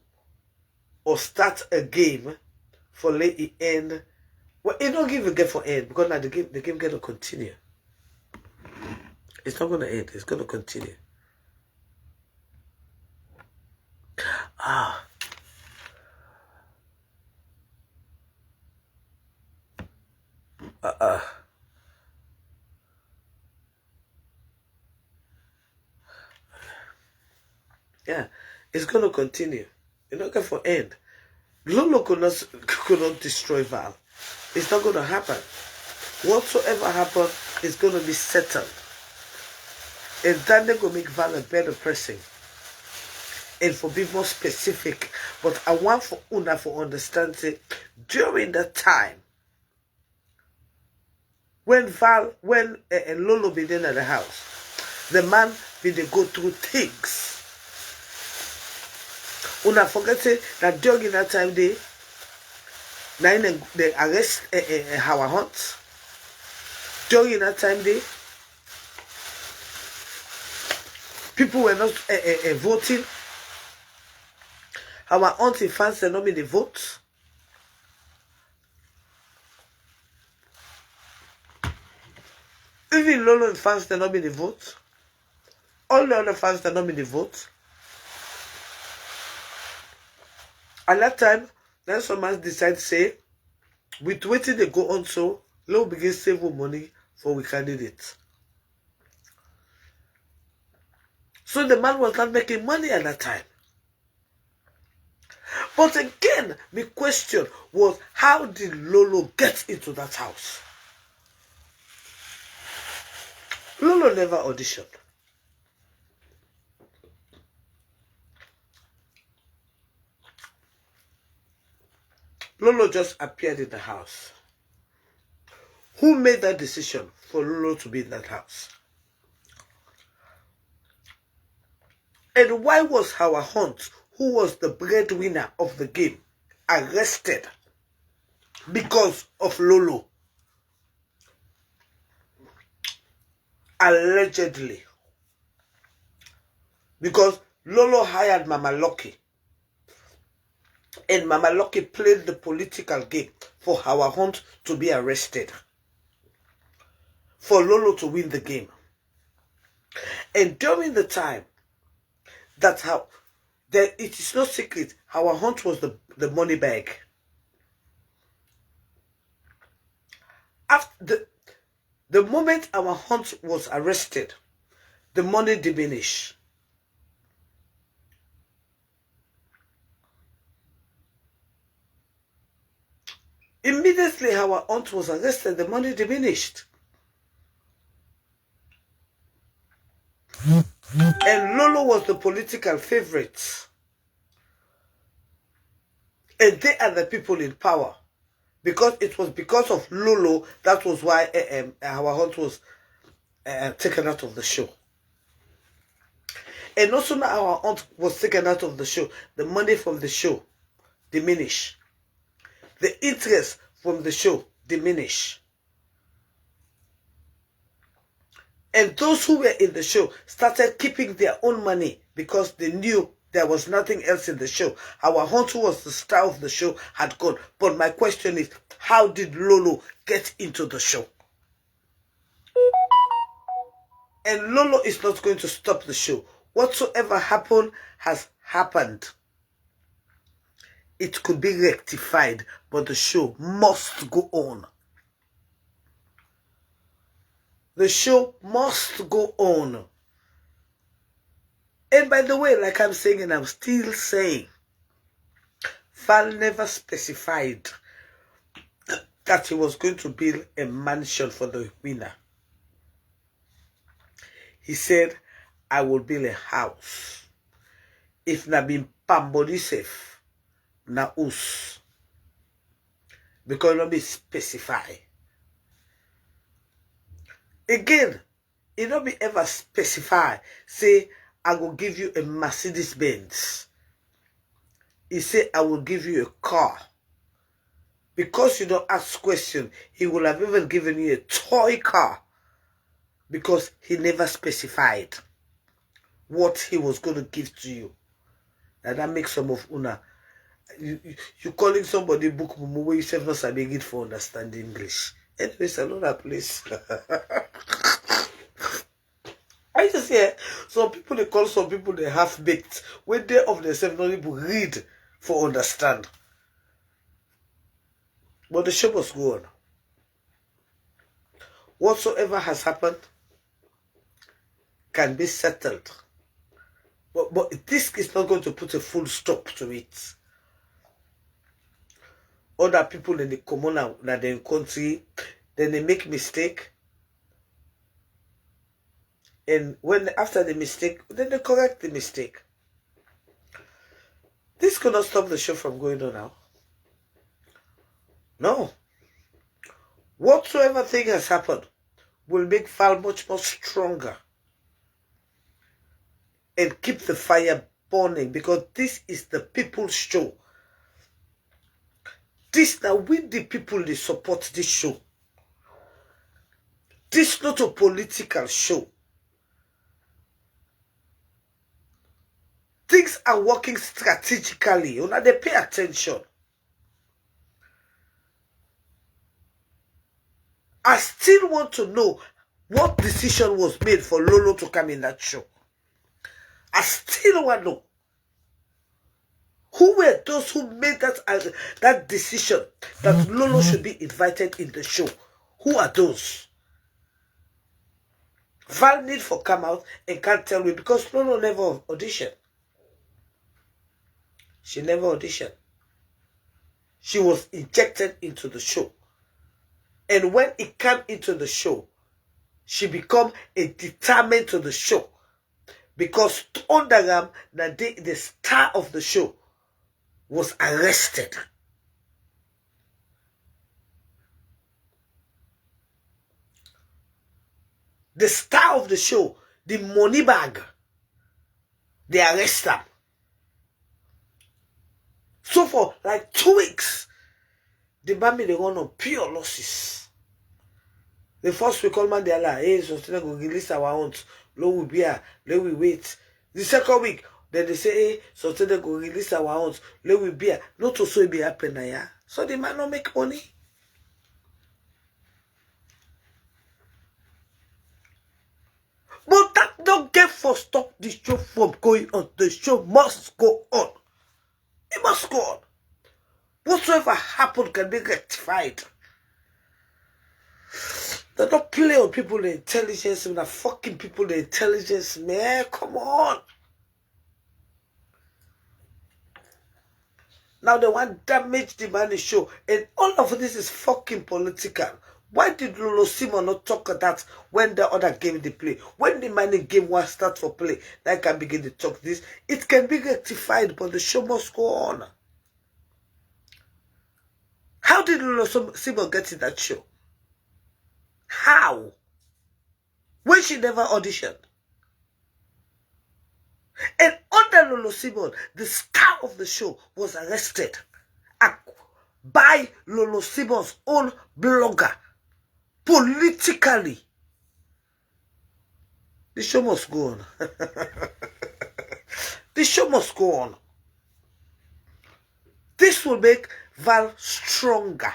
or start a game for let it end. Well, it don't give a game for end because now the game gonna continue. It's not gonna end, it's gonna continue. Yeah, it's gonna continue. It's not gonna for end. Lolo could not destroy Val. It's not gonna happen. Whatsoever happens is gonna be settled. And then they gonna make Val a better person. And for be more specific, but I want for Una for understanding during that time when Lolo been in at the house, the man been they go through things. Una forget that during that time they arrest Howard Hunt. During that time people were not voting. Our auntie fans did not be the vote. Even Lolo fans did not be the vote. All the other fans did not be the vote. At that time, then some man decide to say, with waiting they go on so, Lolo begin save money for we candidates. So the man was not making money at that time. But again, the question was, how did Lolo get into that house? Lolo never auditioned. Lolo just appeared in the house. Who made that decision for Lolo to be in that house? And why was Howard Hunt, who was the breadwinner of the game, arrested because of Lolo? Allegedly. Because Lolo hired Mama Lucky. And Mama Lucky played the political game for Howard Hunt to be arrested. For Lolo to win the game. And during the time, that's how, it is no secret, Howard Hunt was the money bag. After the moment our Hunt was arrested, the money diminished. Immediately our Hunt was arrested, the money diminished. And Lolo was the political favorite. And they are the people in power. Because it was because of Lolo, that was why our Hunt was taken out of the show. And also now our Hunt was taken out of the show, the money from the show diminished. The interest from the show diminished. And those who were in the show started keeping their own money because they knew there was nothing else in the show. Our Hunt, who was the star of the show, had gone. But my question is, how did Lolo get into the show? And Lolo is not going to stop the show. Whatsoever happened has happened. It could be rectified, but the show must go on. The show must go on. And by the way, like I'm saying and I'm still saying, Val never specified that he was going to build a mansion for the winner. He said, I will build a house. If na been pambodi safe, na us. Because not be specify. Again, it not be ever specify. Say, I will give you a Mercedes Benz. He said, I will give you a car. Because you don't ask question, he will have even given you a toy car. Because he never specified what he was going to give to you. And that makes some of una. You calling somebody book mumu where you self not sabi it for understand English. Anyways, another place. I just hear some people they call some people they half baked when they of themselves not able read for understand. But the show must go on. Whatsoever has happened can be settled. But this is not going to put a full stop to it. Other people in the commune that they country, then they make mistake. And when after the mistake, then they correct the mistake. This could not stop the show from going on now. No. Whatsoever thing has happened will make Val much more stronger. And keep the fire burning, because this is the people's show. This now with the people they support this show. This not a political show. Things are working strategically. You know, they pay attention. I still want to know what decision was made for Lolo to come in that show. I still want to know. Who were those who made that decision that Lolo should be invited in the show? Who are those? Val need for come out and can't tell me because Lolo never auditioned. She never auditioned. She was injected into the show. And when it came into the show, she became a determined to the show. Because Ondagam, the star of the show, was arrested. The star of the show, the money bag, they arrest him. So for like 2 weeks, the Bambi they run on pure losses. The first week, all man they are like, hey, so today go release our own. Low will be here, let we wait. The second week, then they say, hey, so today go release our own. Let we be here. Not to so it be happen now. So they might not make money. But that don't get for stop the show from going on. The show must go on. It must go on. Whatsoever happened can be rectified. They don't play on people the intelligence, the fucking people the intelligence, man. Come on. Now they want damage the money show. And all of this is fucking political. Why did Lolo Simon not talk of that when the other game they play? When the money game was start for play, they can begin to talk this. It can be rectified, but the show must go on. How did Lolo Simon get in that show? How? When she never auditioned. And under Lolo Simon, the star of the show was arrested by Lolo Simon's own blogger. Politically. The show must go on. The show must go on. This will make Val stronger.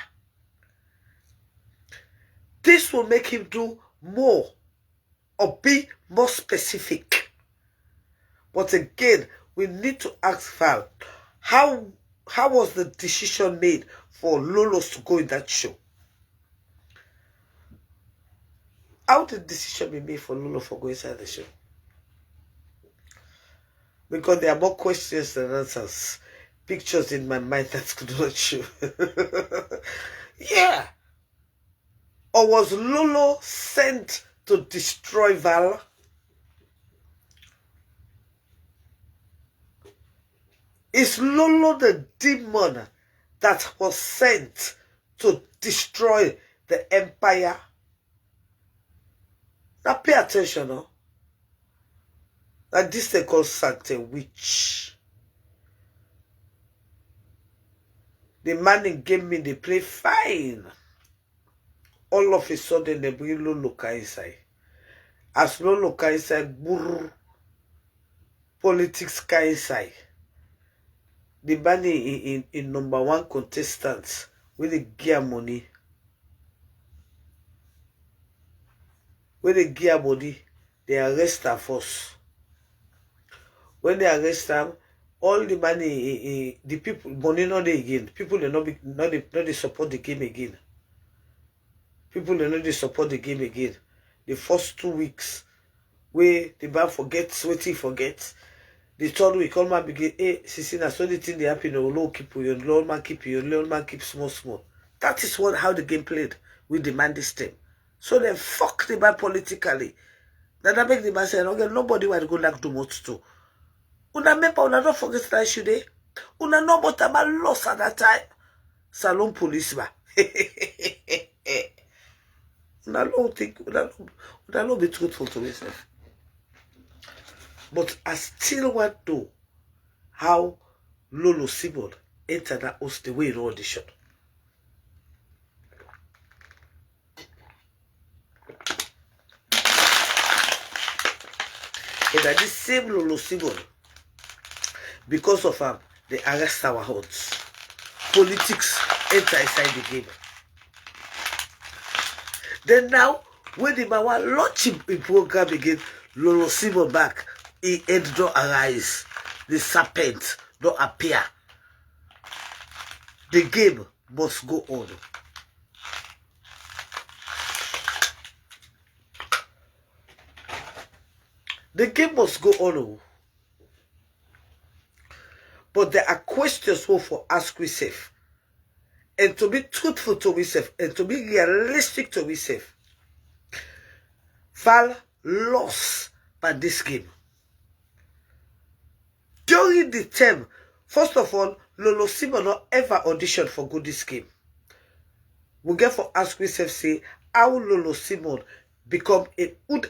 This will make him do more or be more specific. But again, we need to ask Val, how was the decision made for Lolos to go in that show? How did the decision be made for Lolo for going inside the show? Because there are more questions than answers. pictures in my mind that could not show. Yeah. Or was Lolo sent to destroy Val? Is Lolo the demon that was sent to destroy the empire? Now pay attention, no? Like this they call Santa Witch. The man in game me, they play fine. All of a sudden they bring Lolo inside. As Lolo inside, burr, politics inside. The man in number one contestant with the gear money. When they gear money, they arrest her first. When they arrest them, all the money, the people, money not they again. People they not they support the game again. People they not they support the game again. The first 2 weeks, where the man forgets what he forgets. The third week, all man begin, hey, Sisi, na so the thing they happen, low keep you, low man keep you, low man keep small. That is how the game played with the man this time. So they fuck the man politically. Then that make the man say, okay, nobody will go like do much too. Una member, una don't forget that issue there. Una know what about lost at that time. Salon police ba. Una don't think, una don't be truthful to yourself. But I still want to know how Lolo Simon entered that house the way in audition. And that this same Lolo Simon, because of they arrest our hearts. Politics enter inside the game. Then now, when the man want launch him in program again, Lolo Simon back, he head don't arise. The serpent don't appear. The game must go on. The game must go on. But there are questions for ask yourself. And to be truthful to yourself and to be realistic to yourself. Val lost by this game. During the term, first of all, Lolo Simon not ever auditioned for good this game. We get for ask yourself say how Lolo Simon become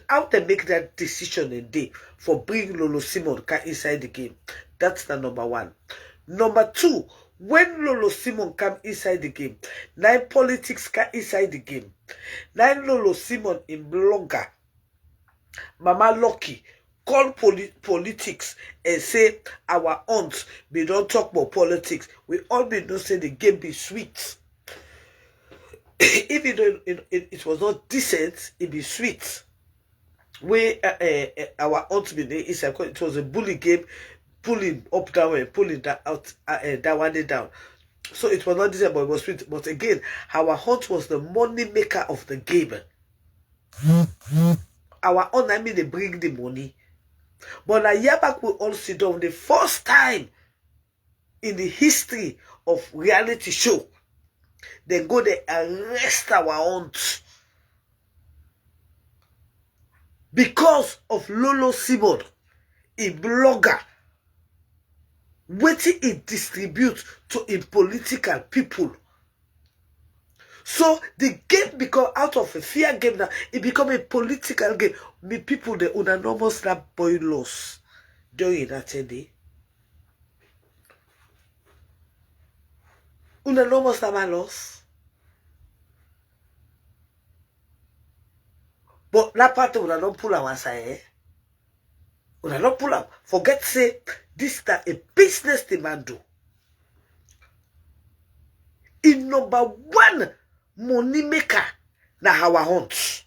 how they make that decision a day for bring Lolo Simon inside the game. That's the number one. Number two, when Lolo Simon come inside the game, now politics come inside the game. Now Lolo Simon in blogger, Mama Lucky, call politics and say our aunts we don't talk about politics. We all be don't say the game be sweet. Even though it was not decent, it be sweet. Where our aunts be there, it was a bully game, pulling up down and pulling that out that one day down. So it was not decent, but it was sweet. But again, our aunt was the money maker of the game. Our aunt, I mean, they bring the money. But a year back, we all sit down the first time in the history of reality show. They go, they arrest our aunt because of Lolo Simon, a blogger, waiting it distribute to in political people. So the game become out of a fear game now, it become a political game. Me people they would almost that boy loss during that day. Una almost have a loss. But that part of don't pull our side, eh? Una don't pull up. Forget say this that a business demand do. In number one money maker na our hunt.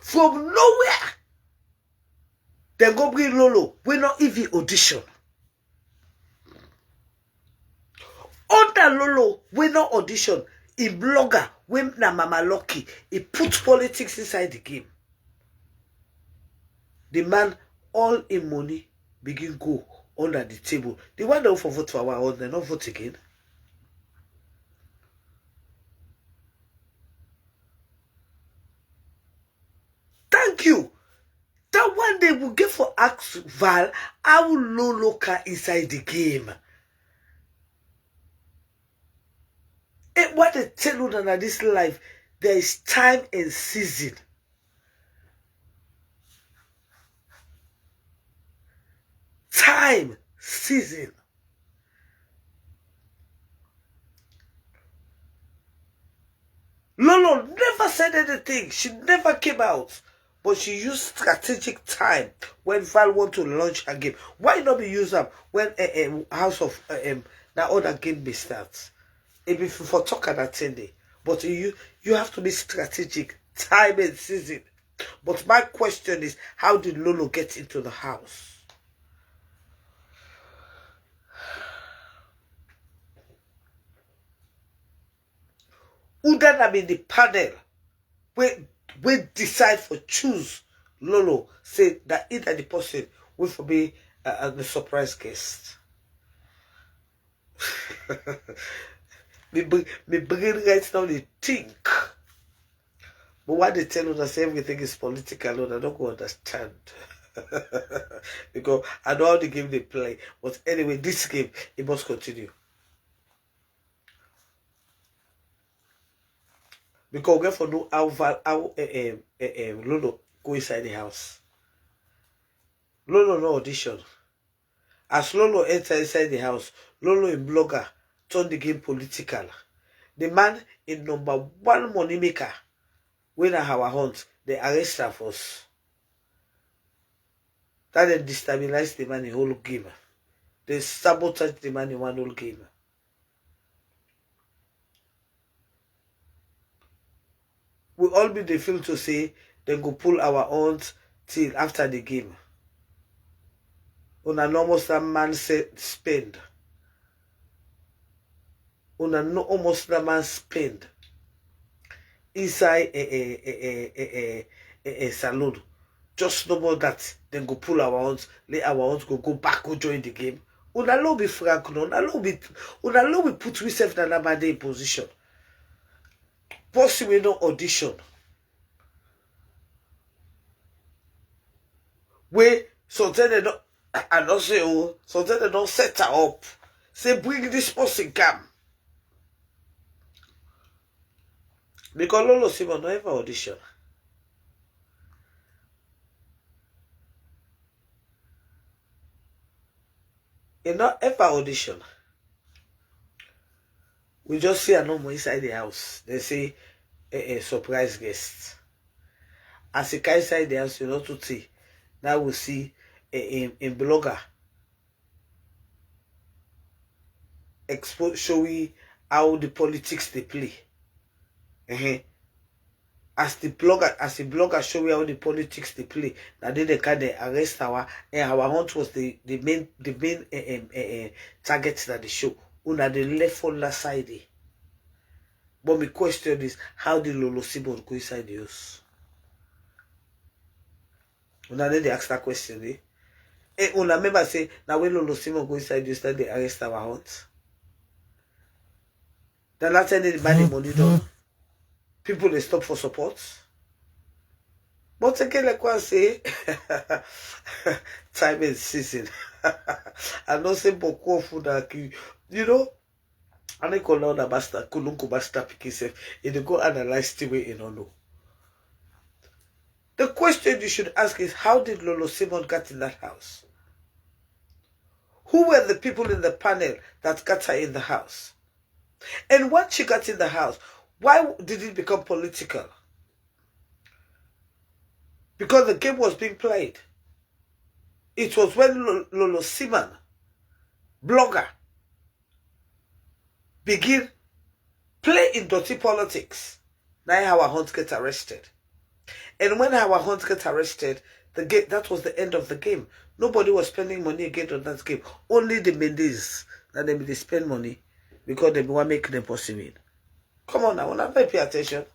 From nowhere, they go bring Lolo. We not even audition. Under Lolo, we not audition. In blogger, we na Mama Lucky. He put politics inside the game. The man, all in money, begin go under the table. The one that for vote for our own, they not vote again. Thank you. That one day will get for ask Val how Lolo can inside the game. And what they tell you that this life, there is time and season. Time, season. Lolo never said anything. She never came out. But she used strategic time when Val want to launch a game. Why not be used up when House of that other game be starts? If you for talk at that day. But you have to be strategic, time and season. But my question is, how did Lolo get into the house? Who then have been the panel we decide for choose Lolo say that either the person will for be the surprise guest. me brain right now they think, but why they tell you that everything is political, I don't go understand. Because I know how the game they play, but anyway, this game it must continue. Because we get for know how Lolo go inside the house. Lolo no audition. As Lolo enter inside the house, Lolo in blogger turn the game political. The man in #1 money maker, when our hunt, they arrest her first. That they destabilize the man in whole game. They sabotage the man in one whole game. We all be the feel to say they go pull our own till after the game. Una almost that man said spend. Una no almost that man spend inside a salon. Just no more that then go pull our own, let our own go back, go join the game. Una lo be frank, no. Una lo be put ourselves in a bad position. Possibly no audition. Where sometimes they don't, I don't say, oh, sometimes they don't set her up. Say, bring this person, come. Because Lolo Simon don't ever audition. He not ever audition. We just see a number inside the house. They say a surprise guest. As he comes inside the house, you know to see. Now we see a blogger showing how the politics they play. As the blogger showing how the politics they play. Now they can arrest our hunt was the main target that they show. Una the left on that side. But my question is, how did Lolo Simon go inside the house? Una they ask that question, una remember say, now when Lolo Simon go inside the house, they arrest our hunt. Then last time they buy the money done. People they stop for support. But again, like I say, time and season. I don't say beaucoup food that you know. And they call out the master, Kulunku master pick himself. If they go analyze the way you don't know. The question you should ask is, how did Lolo Simon get in that house? Who were the people in the panel that got her in the house? And once she got in the house, why did it become political? Because the game was being played. It was when Lolo Simon, blogger, begin play in dirty politics. Now our hunt get arrested. And when our hunt get arrested, that was the end of the game. Nobody was spending money again on that game. Only the Mendes that they spend money because they want to make them possible. Come on now, not pay attention.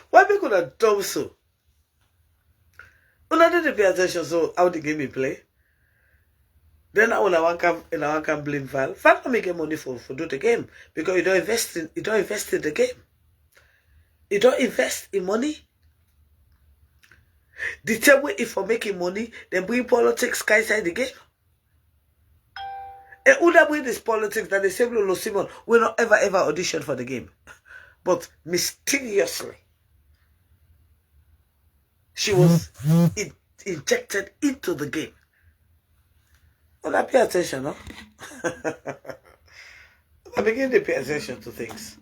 Why we gonna dumb so? Una didn't pay attention, so how the game he play? Then I want to blame Val. Val not making money for do the game because you don't invest in the game. You don't invest in money. The same way if for making money, then bring politics inside the game. And who that bring this politics that the same Lolo Simon will not ever audition for the game. But mysteriously, she was injected into the game. Well, I pay attention, no? I begin to pay attention to things.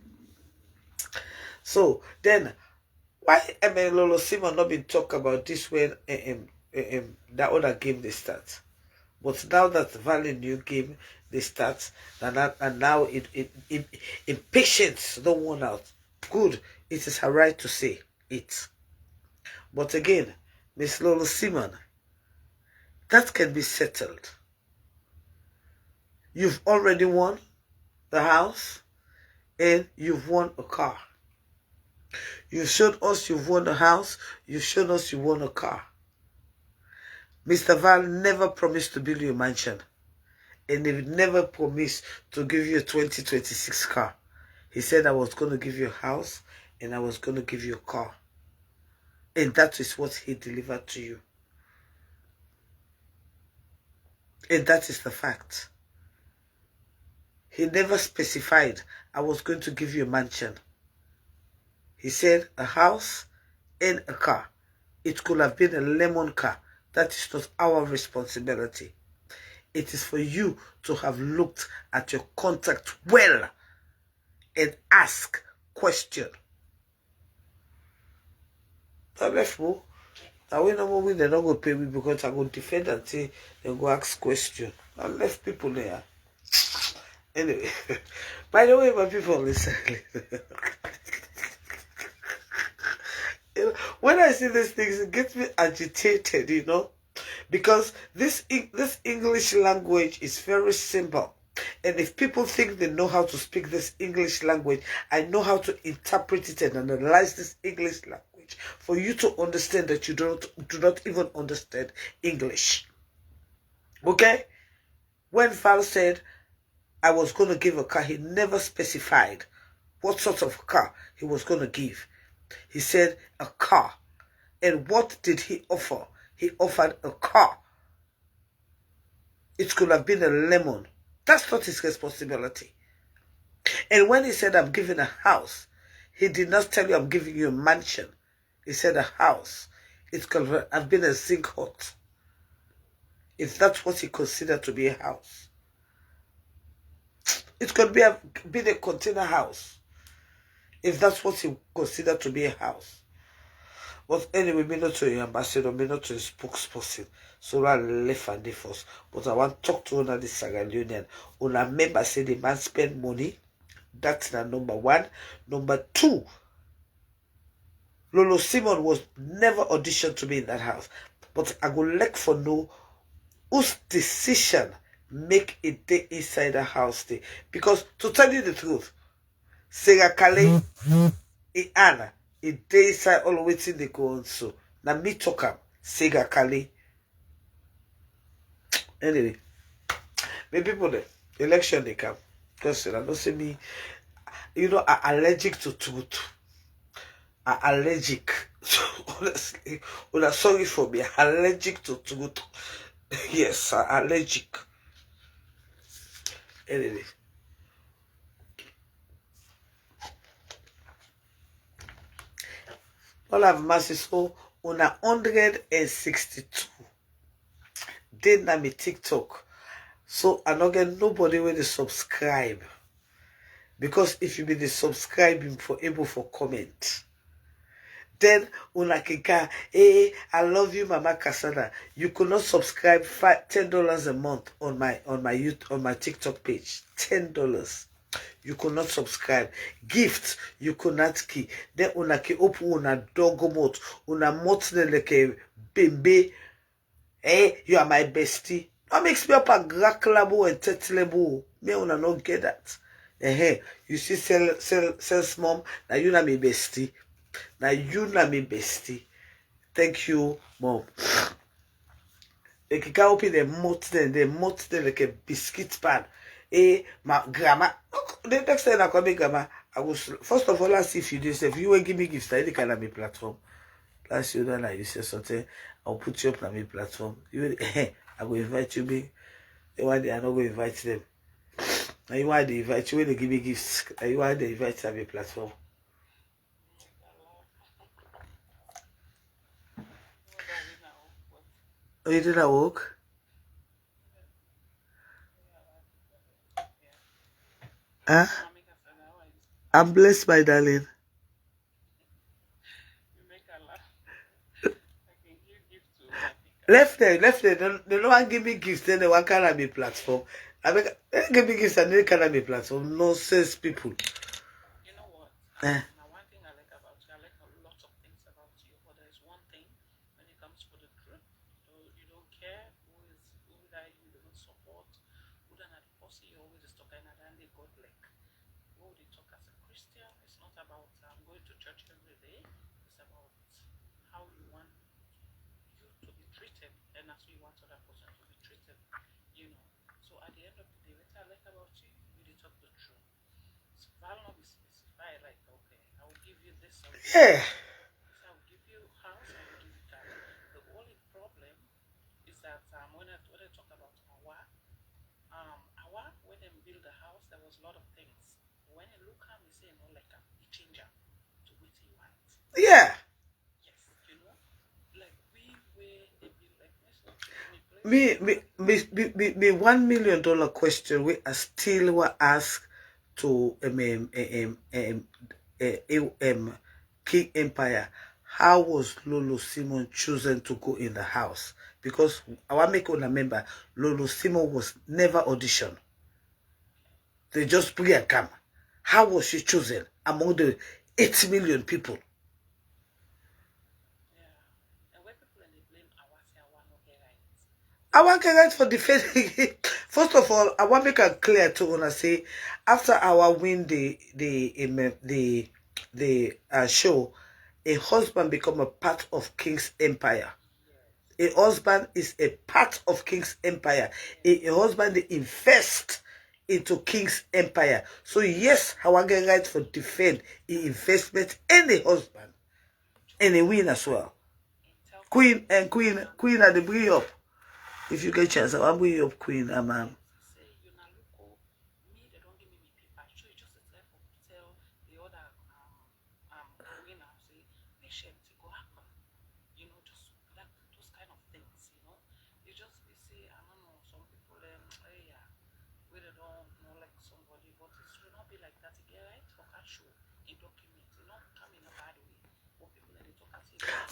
So then, why Lolo Simon not been talk about this when that other game they start? But now that Valley new game they start, and now impatience don't want out. Good, it is her right to say it. But again, Miss Lolo Simon, that can be settled. You've already won the house and you've won a car. You've showed us you've won the house, you've shown us you won a car. Mr. Val never promised to build you a mansion. And he never promised to give you a 2026 car. He said I was going to give you a house and I was going to give you a car. And that is what he delivered to you. And that is the fact. He never specified I was going to give you a mansion. He said a house and a car. It could have been a lemon car. That is not our responsibility. It is for you to have looked at your contract well and ask question. Now left me. Now we no more they're not going to pay me because I go defend and say they go ask question. I left people there. Anyway, by the way, my people, listen. You know, when I see these things, it gets me agitated, you know, because this English language is very simple. And if people think they know how to speak this English language, I know how to interpret it and analyze this English language for you to understand that you do not even understand English. Okay? When Val said, I was going to give a car, he never specified what sort of car he was going to give. He said a car. And what did he offer? He offered a car. It could have been a lemon. That's not his responsibility. And when he said, I'm giving a house, he did not tell you I'm giving you a mansion. He said a house. It could have been a zinc hut. If that's what he considered to be a house. It could be been a container house. If that's what he considered to be a house. But anyway, me not to your ambassador, me not to your spokesperson. So I left and first. But I want to talk to one of the Saga Union. Una member say the man spend money. That's the number one. Number two, Lolo Simon was never auditioned to be in that house. But I would like for know whose decision make it day inside the house day. Because to tell you the truth, Sarah Kale, Anna, it day inside all waiting they go on so. Now me talk am, Sarah Kale. Anyway, my people the election they come. Because I don't say me, you know, I'm allergic to truth. I'm allergic. Honestly, well, sorry for me. I'm allergic to truth. Yes, I'm allergic. Anyway. All of masses so on 162. Then na me TikTok. So I don't get nobody when they subscribe. Because if you be the subscribing for able for comment. Then una kika, hey, I love you, Mama Casada. You could not subscribe $10 a month on my TikTok page. $10. You could not subscribe. Gifts, you could not key. Then una ki open una dogo mot. Una mot like bimbe. Hey, you are my bestie. That makes me up a gracklabo and tetlebo. Me una not get that. Hey, you see sales mom, now you na me bestie. Now you na me bestie. Thank you, Mom. Like can open the melt them like a biscuit pan. My grandma. The next time I come, grandma, I was first of all let's see if you do if you will give me gifts, I can have a platform. Last year when I say something, I'll put you up on my platform. You I will invite you me. One day I not go invite them. And you want to invite you when they give me gifts. And you want to invite them on a platform. Oh, you didn't work? Huh? I'm blessed, my darling. Left there. They don't want to give me gifts, then they want to carry me platform. I mean, they give me gifts and they carry me platform. Nonsense people. You know what? Now, one thing I like about you, I like a lot of things about you, but there's one thing when it comes to the truth, you don't care who that you don't support, who that not the person you always talk and they got like, who they talk as a Christian. It's not about going to church every day. It's about how you want you to be treated, and that's how you want other person to be treated. You know. So at the end of the day, what I like about you, you talk the truth. So if I'll not be specified, like, okay, I will give you this, I will give Yeah. this, I will give you house, I will give you that. The only problem is that when I talk about when they build the house, there was a lot of things. When you look at me, say no, like a changer to what you want. Yeah. Yes, you know, like we were they build like this. Me $1 million question we are still were asked to King Empire. How was Lolo Simon chosen to go in the house? Because I want to make one remember Lolo Simon was never auditioned. They just bring a come. How was she chosen among the 8 million people? I want to get for defending. First of all, I want to make it clear to una say after our win the show, a husband become a part of King's empire. A husband is a part of King's empire. A husband invest into King's empire. So yes, I want to right for defend the investment in the husband and a win as well. Queen at the bring up. If you get a chance, I'll bring you up, Queen.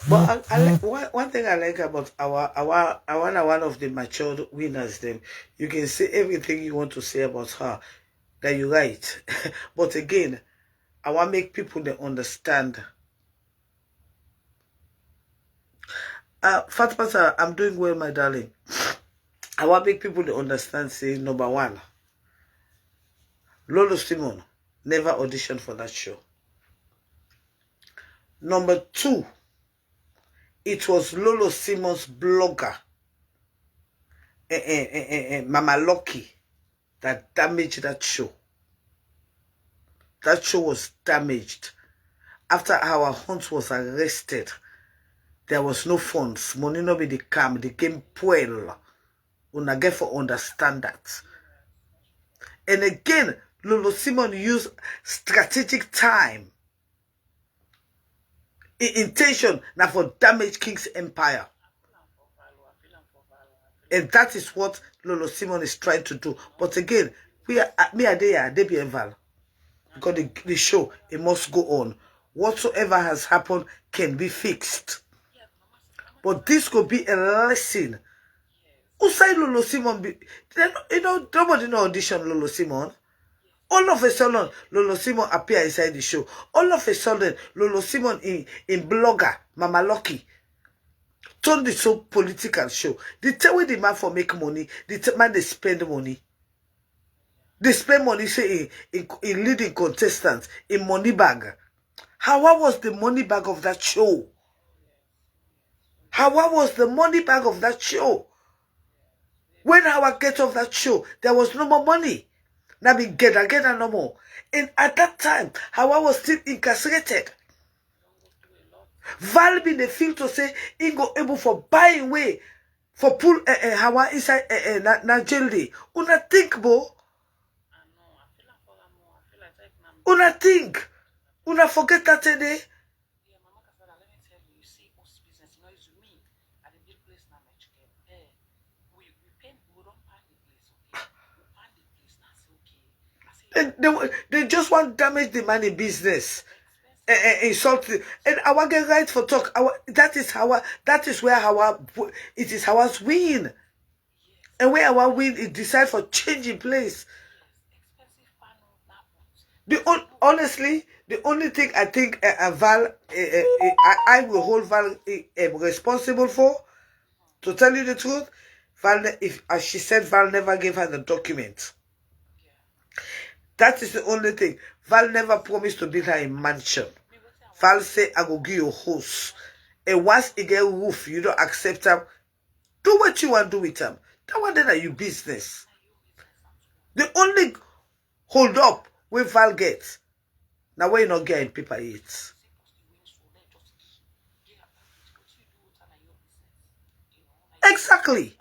But one thing I like about one of the matured winners, them you can say everything you want to say about her, that you right. But again, I want to make people that understand. Fatima, I'm doing well, my darling. I want to make people that understand. Say number one, Lolo Simon never auditioned for that show. Number two, it was Lolo Simon's blogger, Mama Lucky, that damaged that show. That show was damaged. After our hunt was arrested, there was no funds. Money no be the cam. The game poor. Una get for understand that. And again, Lolo Simon used strategic time. Intention now for damage King's empire. And that is what Lolo Simon is trying to do. But again, we are there, they be involved. Because the show, it must go on. Whatsoever has happened can be fixed. But this could be a lesson. Who said Lolo Simon? Nobody no audition Lolo Simon. All of a sudden, Lolo Simon appear inside the show. All of a sudden, Lolo Simon in blogger, Mama Lucky, turned the so political show. The time when the man for make money, the man they spend money. They spend money, say, in leading contestants, in money bag. How was the money bag of that show? Hawa was the money bag of that show. When Hawa get off that show, there was no more money. Now be get no more. And at that time, Hawa was still incarcerated. Val be the feel to say he go able for buying way for pull Hawa inside na jail day. Una think, bo? Una think? Una forget that day? Yeah, Mama Casada, let me tell you, you see, most business, you know, it's me at the big place now, Mexico. We don't pan the place, okay? We pan the place, that's okay. They just want damage the money business. Insult and our get right for talk. That is where it is our win. Yes. And where our win is decide for changing place. Honestly, the only thing I think Val, I will hold Val responsible for, to tell you the truth, Val, as she said, Val never gave her the document. That is the only thing. Val never promised to build her a mansion. Val say, I will give you a house. And once you get roof, you don't accept them. Do what you want to do with them. That one then are your business. The only hold up when Val gets. Now why you not getting paper yet? Exactly.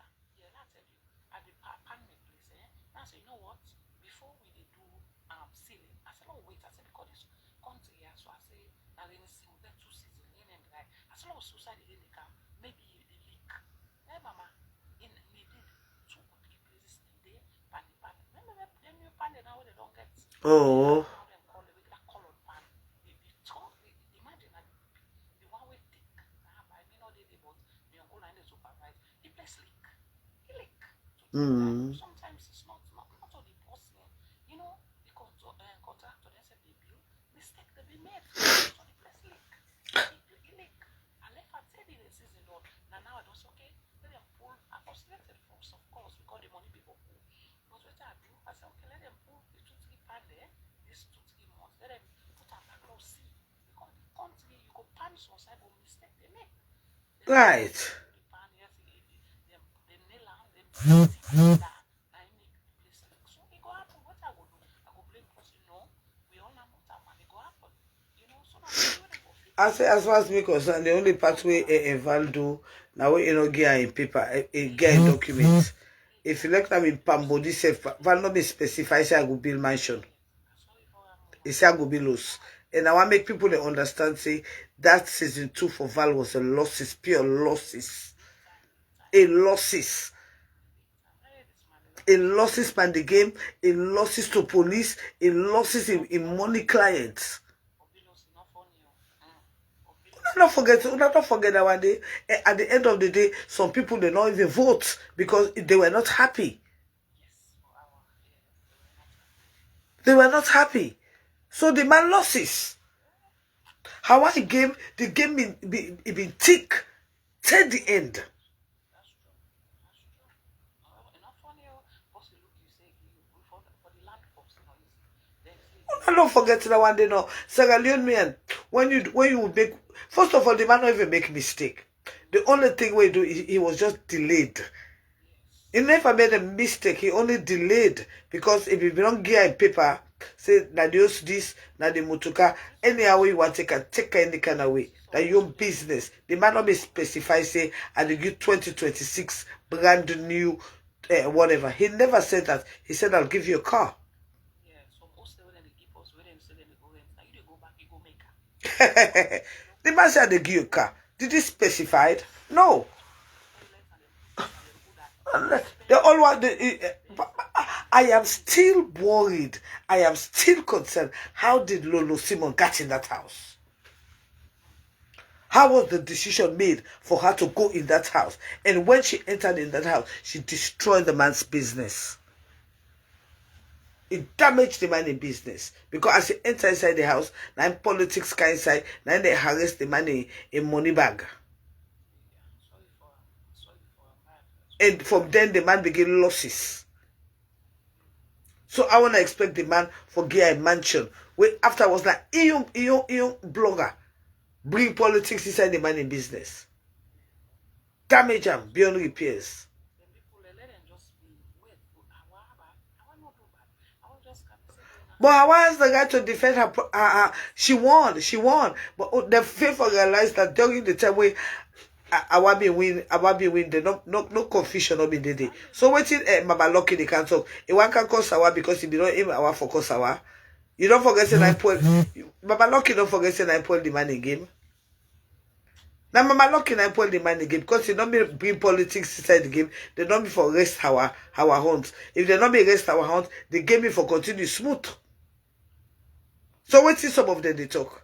Oh. Sometimes it's not all the person, you know, the contractor, they said they build, mistake they be made. So the place leak. I left her tell the season, now I don't say, okay, let them pull. I frustrated first, of course, because the money people pull. But what I do, I said, okay, let them pull the 2-3 pan there, this 2-3 months, let them put a backlog see. Because the country, you go pan some side of mistake they make. Right. As far as me concerned, the only pathway a Val do now we get in paper, get in documents. If you like them in Pambodi safe, Val not be specify say I go build mansion. It say I go build loss. And I want make people understand say that season 2 for Val was a losses, pure losses. A losses. A losses by the game, a losses to police, a losses in money clients. Don't forget that one day. At the end of the day, some people they not even vote because they were not happy. They were not happy. So the man losses. How I game the game been thick till the end. I don't forget that one day no. Sierra Leone man, when you make, first of all, the man not even make mistake. The only thing we do he was just delayed. He never made a mistake, he only delayed because if you don't get in paper, say na this, na the mutuka, anyhow you want take any kind of way. That your business. The man not be specify say I give 2026 brand new whatever. He never said that. He said I'll give you a car. The man said they give you a car. Did he specify it? No. They all want I am still worried. I am still concerned. How did Lolo Simon get in that house? How was the decision made for her to go in that house? And when she entered in that house, she destroyed the man's business. It damaged the man in business. Because as he entered inside the house, now in politics kind inside, now they harass the man in money bag. And from then the man began losses. So I want to expect the man for get a mansion. Wait, after I was like, blogger, bring politics inside the man in business. damage them beyond repairs. Then people let them just be wait. I want not do bad. I want just come say But how is the guy to defend her? She won. But the faithful realized that during the time when Awabi win, the no confusion of the day. So waiting Mama Lucky they can't talk. It one can call Sawa because he did not aim our for Sawa. You don't forget saying I point. Mama Lucky don't forget saying I point the man in game. Now Mama Lucky I point the man in game because they don't be bring politics inside the game. They don't be for rest our homes. If they don't be rest our homes, the game be for continue smooth. So wait till some of them they talk.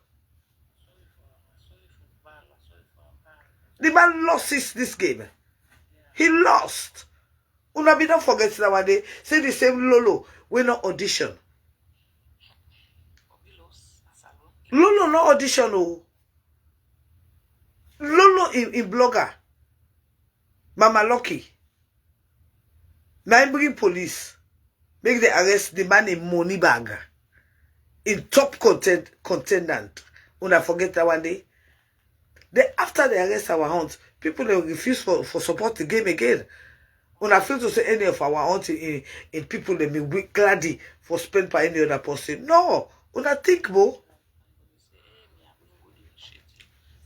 The man lost this game. He lost. Una be don't forget that one day. Say the same Lolo. We no audition. Lolo no audition. Oh. Lolo in blogger. Mama Lucky. Now bring police. Make they arrest the man in money bag. In top contendant. Una forget that one day. Then after they arrest our hunts, people they refuse for support the game again. When I feel to say any of our hunts in people they be gladly for spend by any other person. No, una think bo.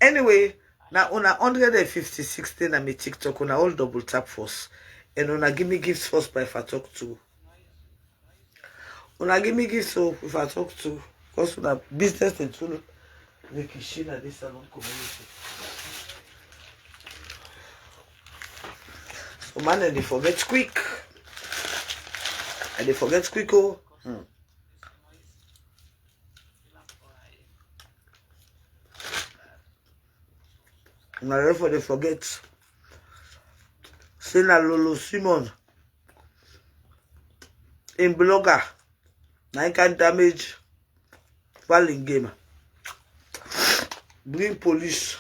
Anyway, now una 150-16 na me TikTok una all double tap first. And una give me gifts first by if I talk to. Una give me gifts so if I talk to. Because una business and tool. The kitchen at this salon community. So man, and they forget quick. And they forget quick. Oh. Now therefore they forget. Say na Lolo Simon in blogger. Now can damage Valin game. Bring police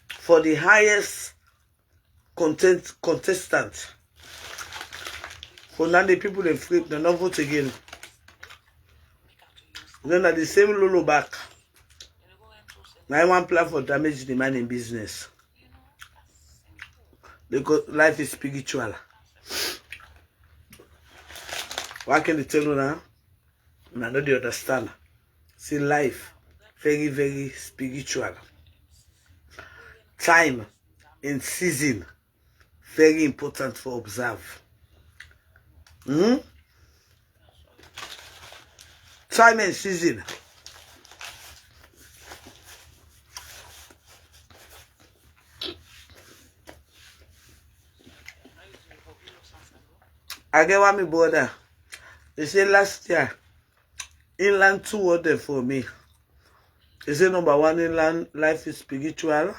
for the highest contestant. For now the people they flip, they not vote again. Then at the same Lolo back. Now one plan for damage the man in business. Because life is spiritual. What can they tell you now? I know they understand. See, life, very, very spiritual. Time and season, very important for observe. Time and season. I get what me brother. They say last year, inland 2 order for me. They say number 1 inland life is spiritual.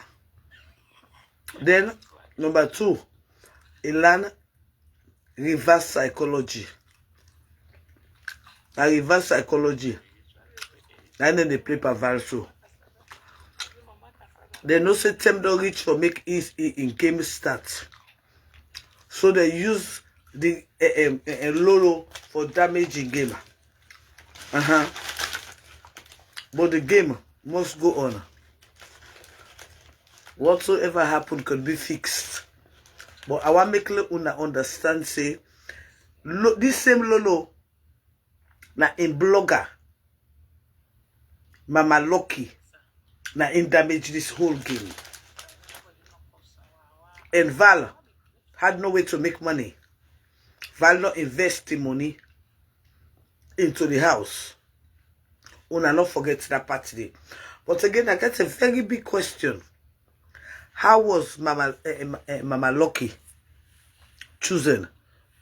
Then number 2 inland reverse psychology. A reverse psychology. And then they play Pavalso. They know say them don't reach for make easy in game start. So they use the Lolo for damaging game. But the game must go on. Whatsoever happened could be fixed. But I want to make una understand say this same Lolo na in blogger Mama Lucky na in damage this whole game. And Val had no way to make money. Val not invest the money into the house. Una not forget that part today. But again, I get a very big question. How was Mama Lucky chosen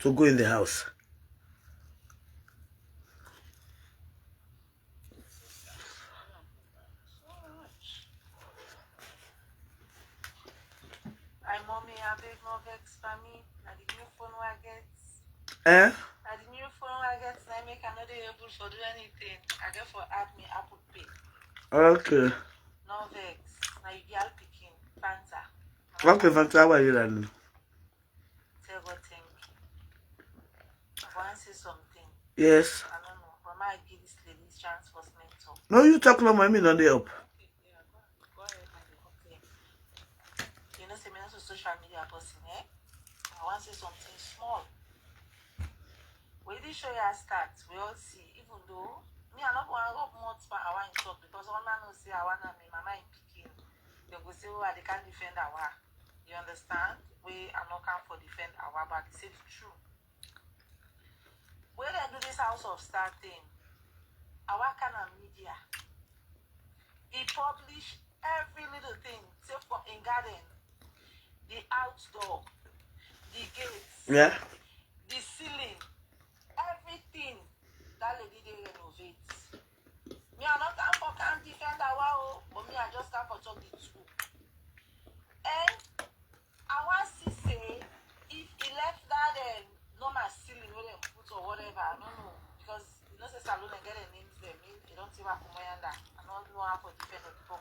to go in the house? I mommy, I beg no vex for me. Na the new phone I get. Eh? Na the new phone I get. I make another able for do anything. I get for add me Apple Pay. Okay. No vex. Na you girl picking Fanta. Okay, Fanta, how are you then? Tell God thank you. I want to say something. Yes. I don't know. But I give this lady chance for mental. No, you talk about my mean on the up. Okay, yeah, go ahead, my dear. Okay. want to say something small. We did show you start. We all see, even though me I not want to go more for I want to talk because all I know say I want to me mama in picking. They go say, oh, they can't defend our. You understand? We are not come for defend our, but it's true. When they do this house of start thing, our kind of media, it publish every little thing, say from in garden, the outdoor, the gates, Yeah. the ceiling, everything that lady they renovate. Me I not come for can't defend our, but me I just come for talk the truth. And I want to say if he left that normal ceiling where they put or whatever, I don't know. Because you know say salon and get the names there, mean they don't see what come under. I don't know how to defend the people.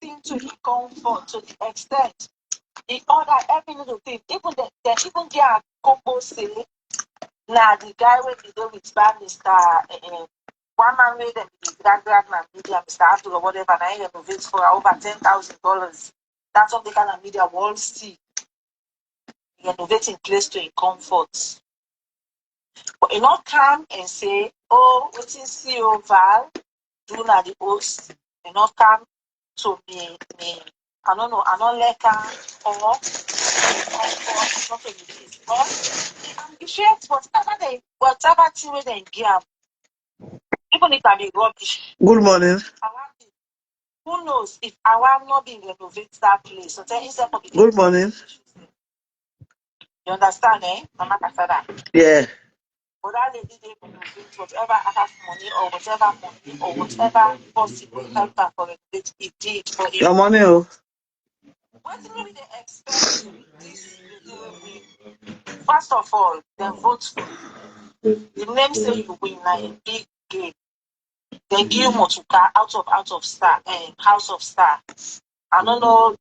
Thing to the comfort to the extent. The order every little thing, even even their combo say now the guy where they do with bad Mr. One man made them the grand media, Mr. Abdul or whatever, and I renovate for over $10,000. That's what the kind of media wall see. Renovating place to in comfort. But you not come and say, oh, what is CEO Val, do not the host, you not come to me, I don't know, I don't like her or not to be this. But I'm appreciate whatever thing where they give, even if I be rubbish. Good morning. Who knows if I will not be renovate that place? So tell instead of Good morning. You understand, eh? Mama Casada. Yeah. But that lady they renovate whatever I have money or whatever possible help her for renovate it did for him. Your money, oh. What do we expect this lady will win? First of all, then vote for you. The name say you win like a big game. Then give Motuka out of star and House of Star. I don't know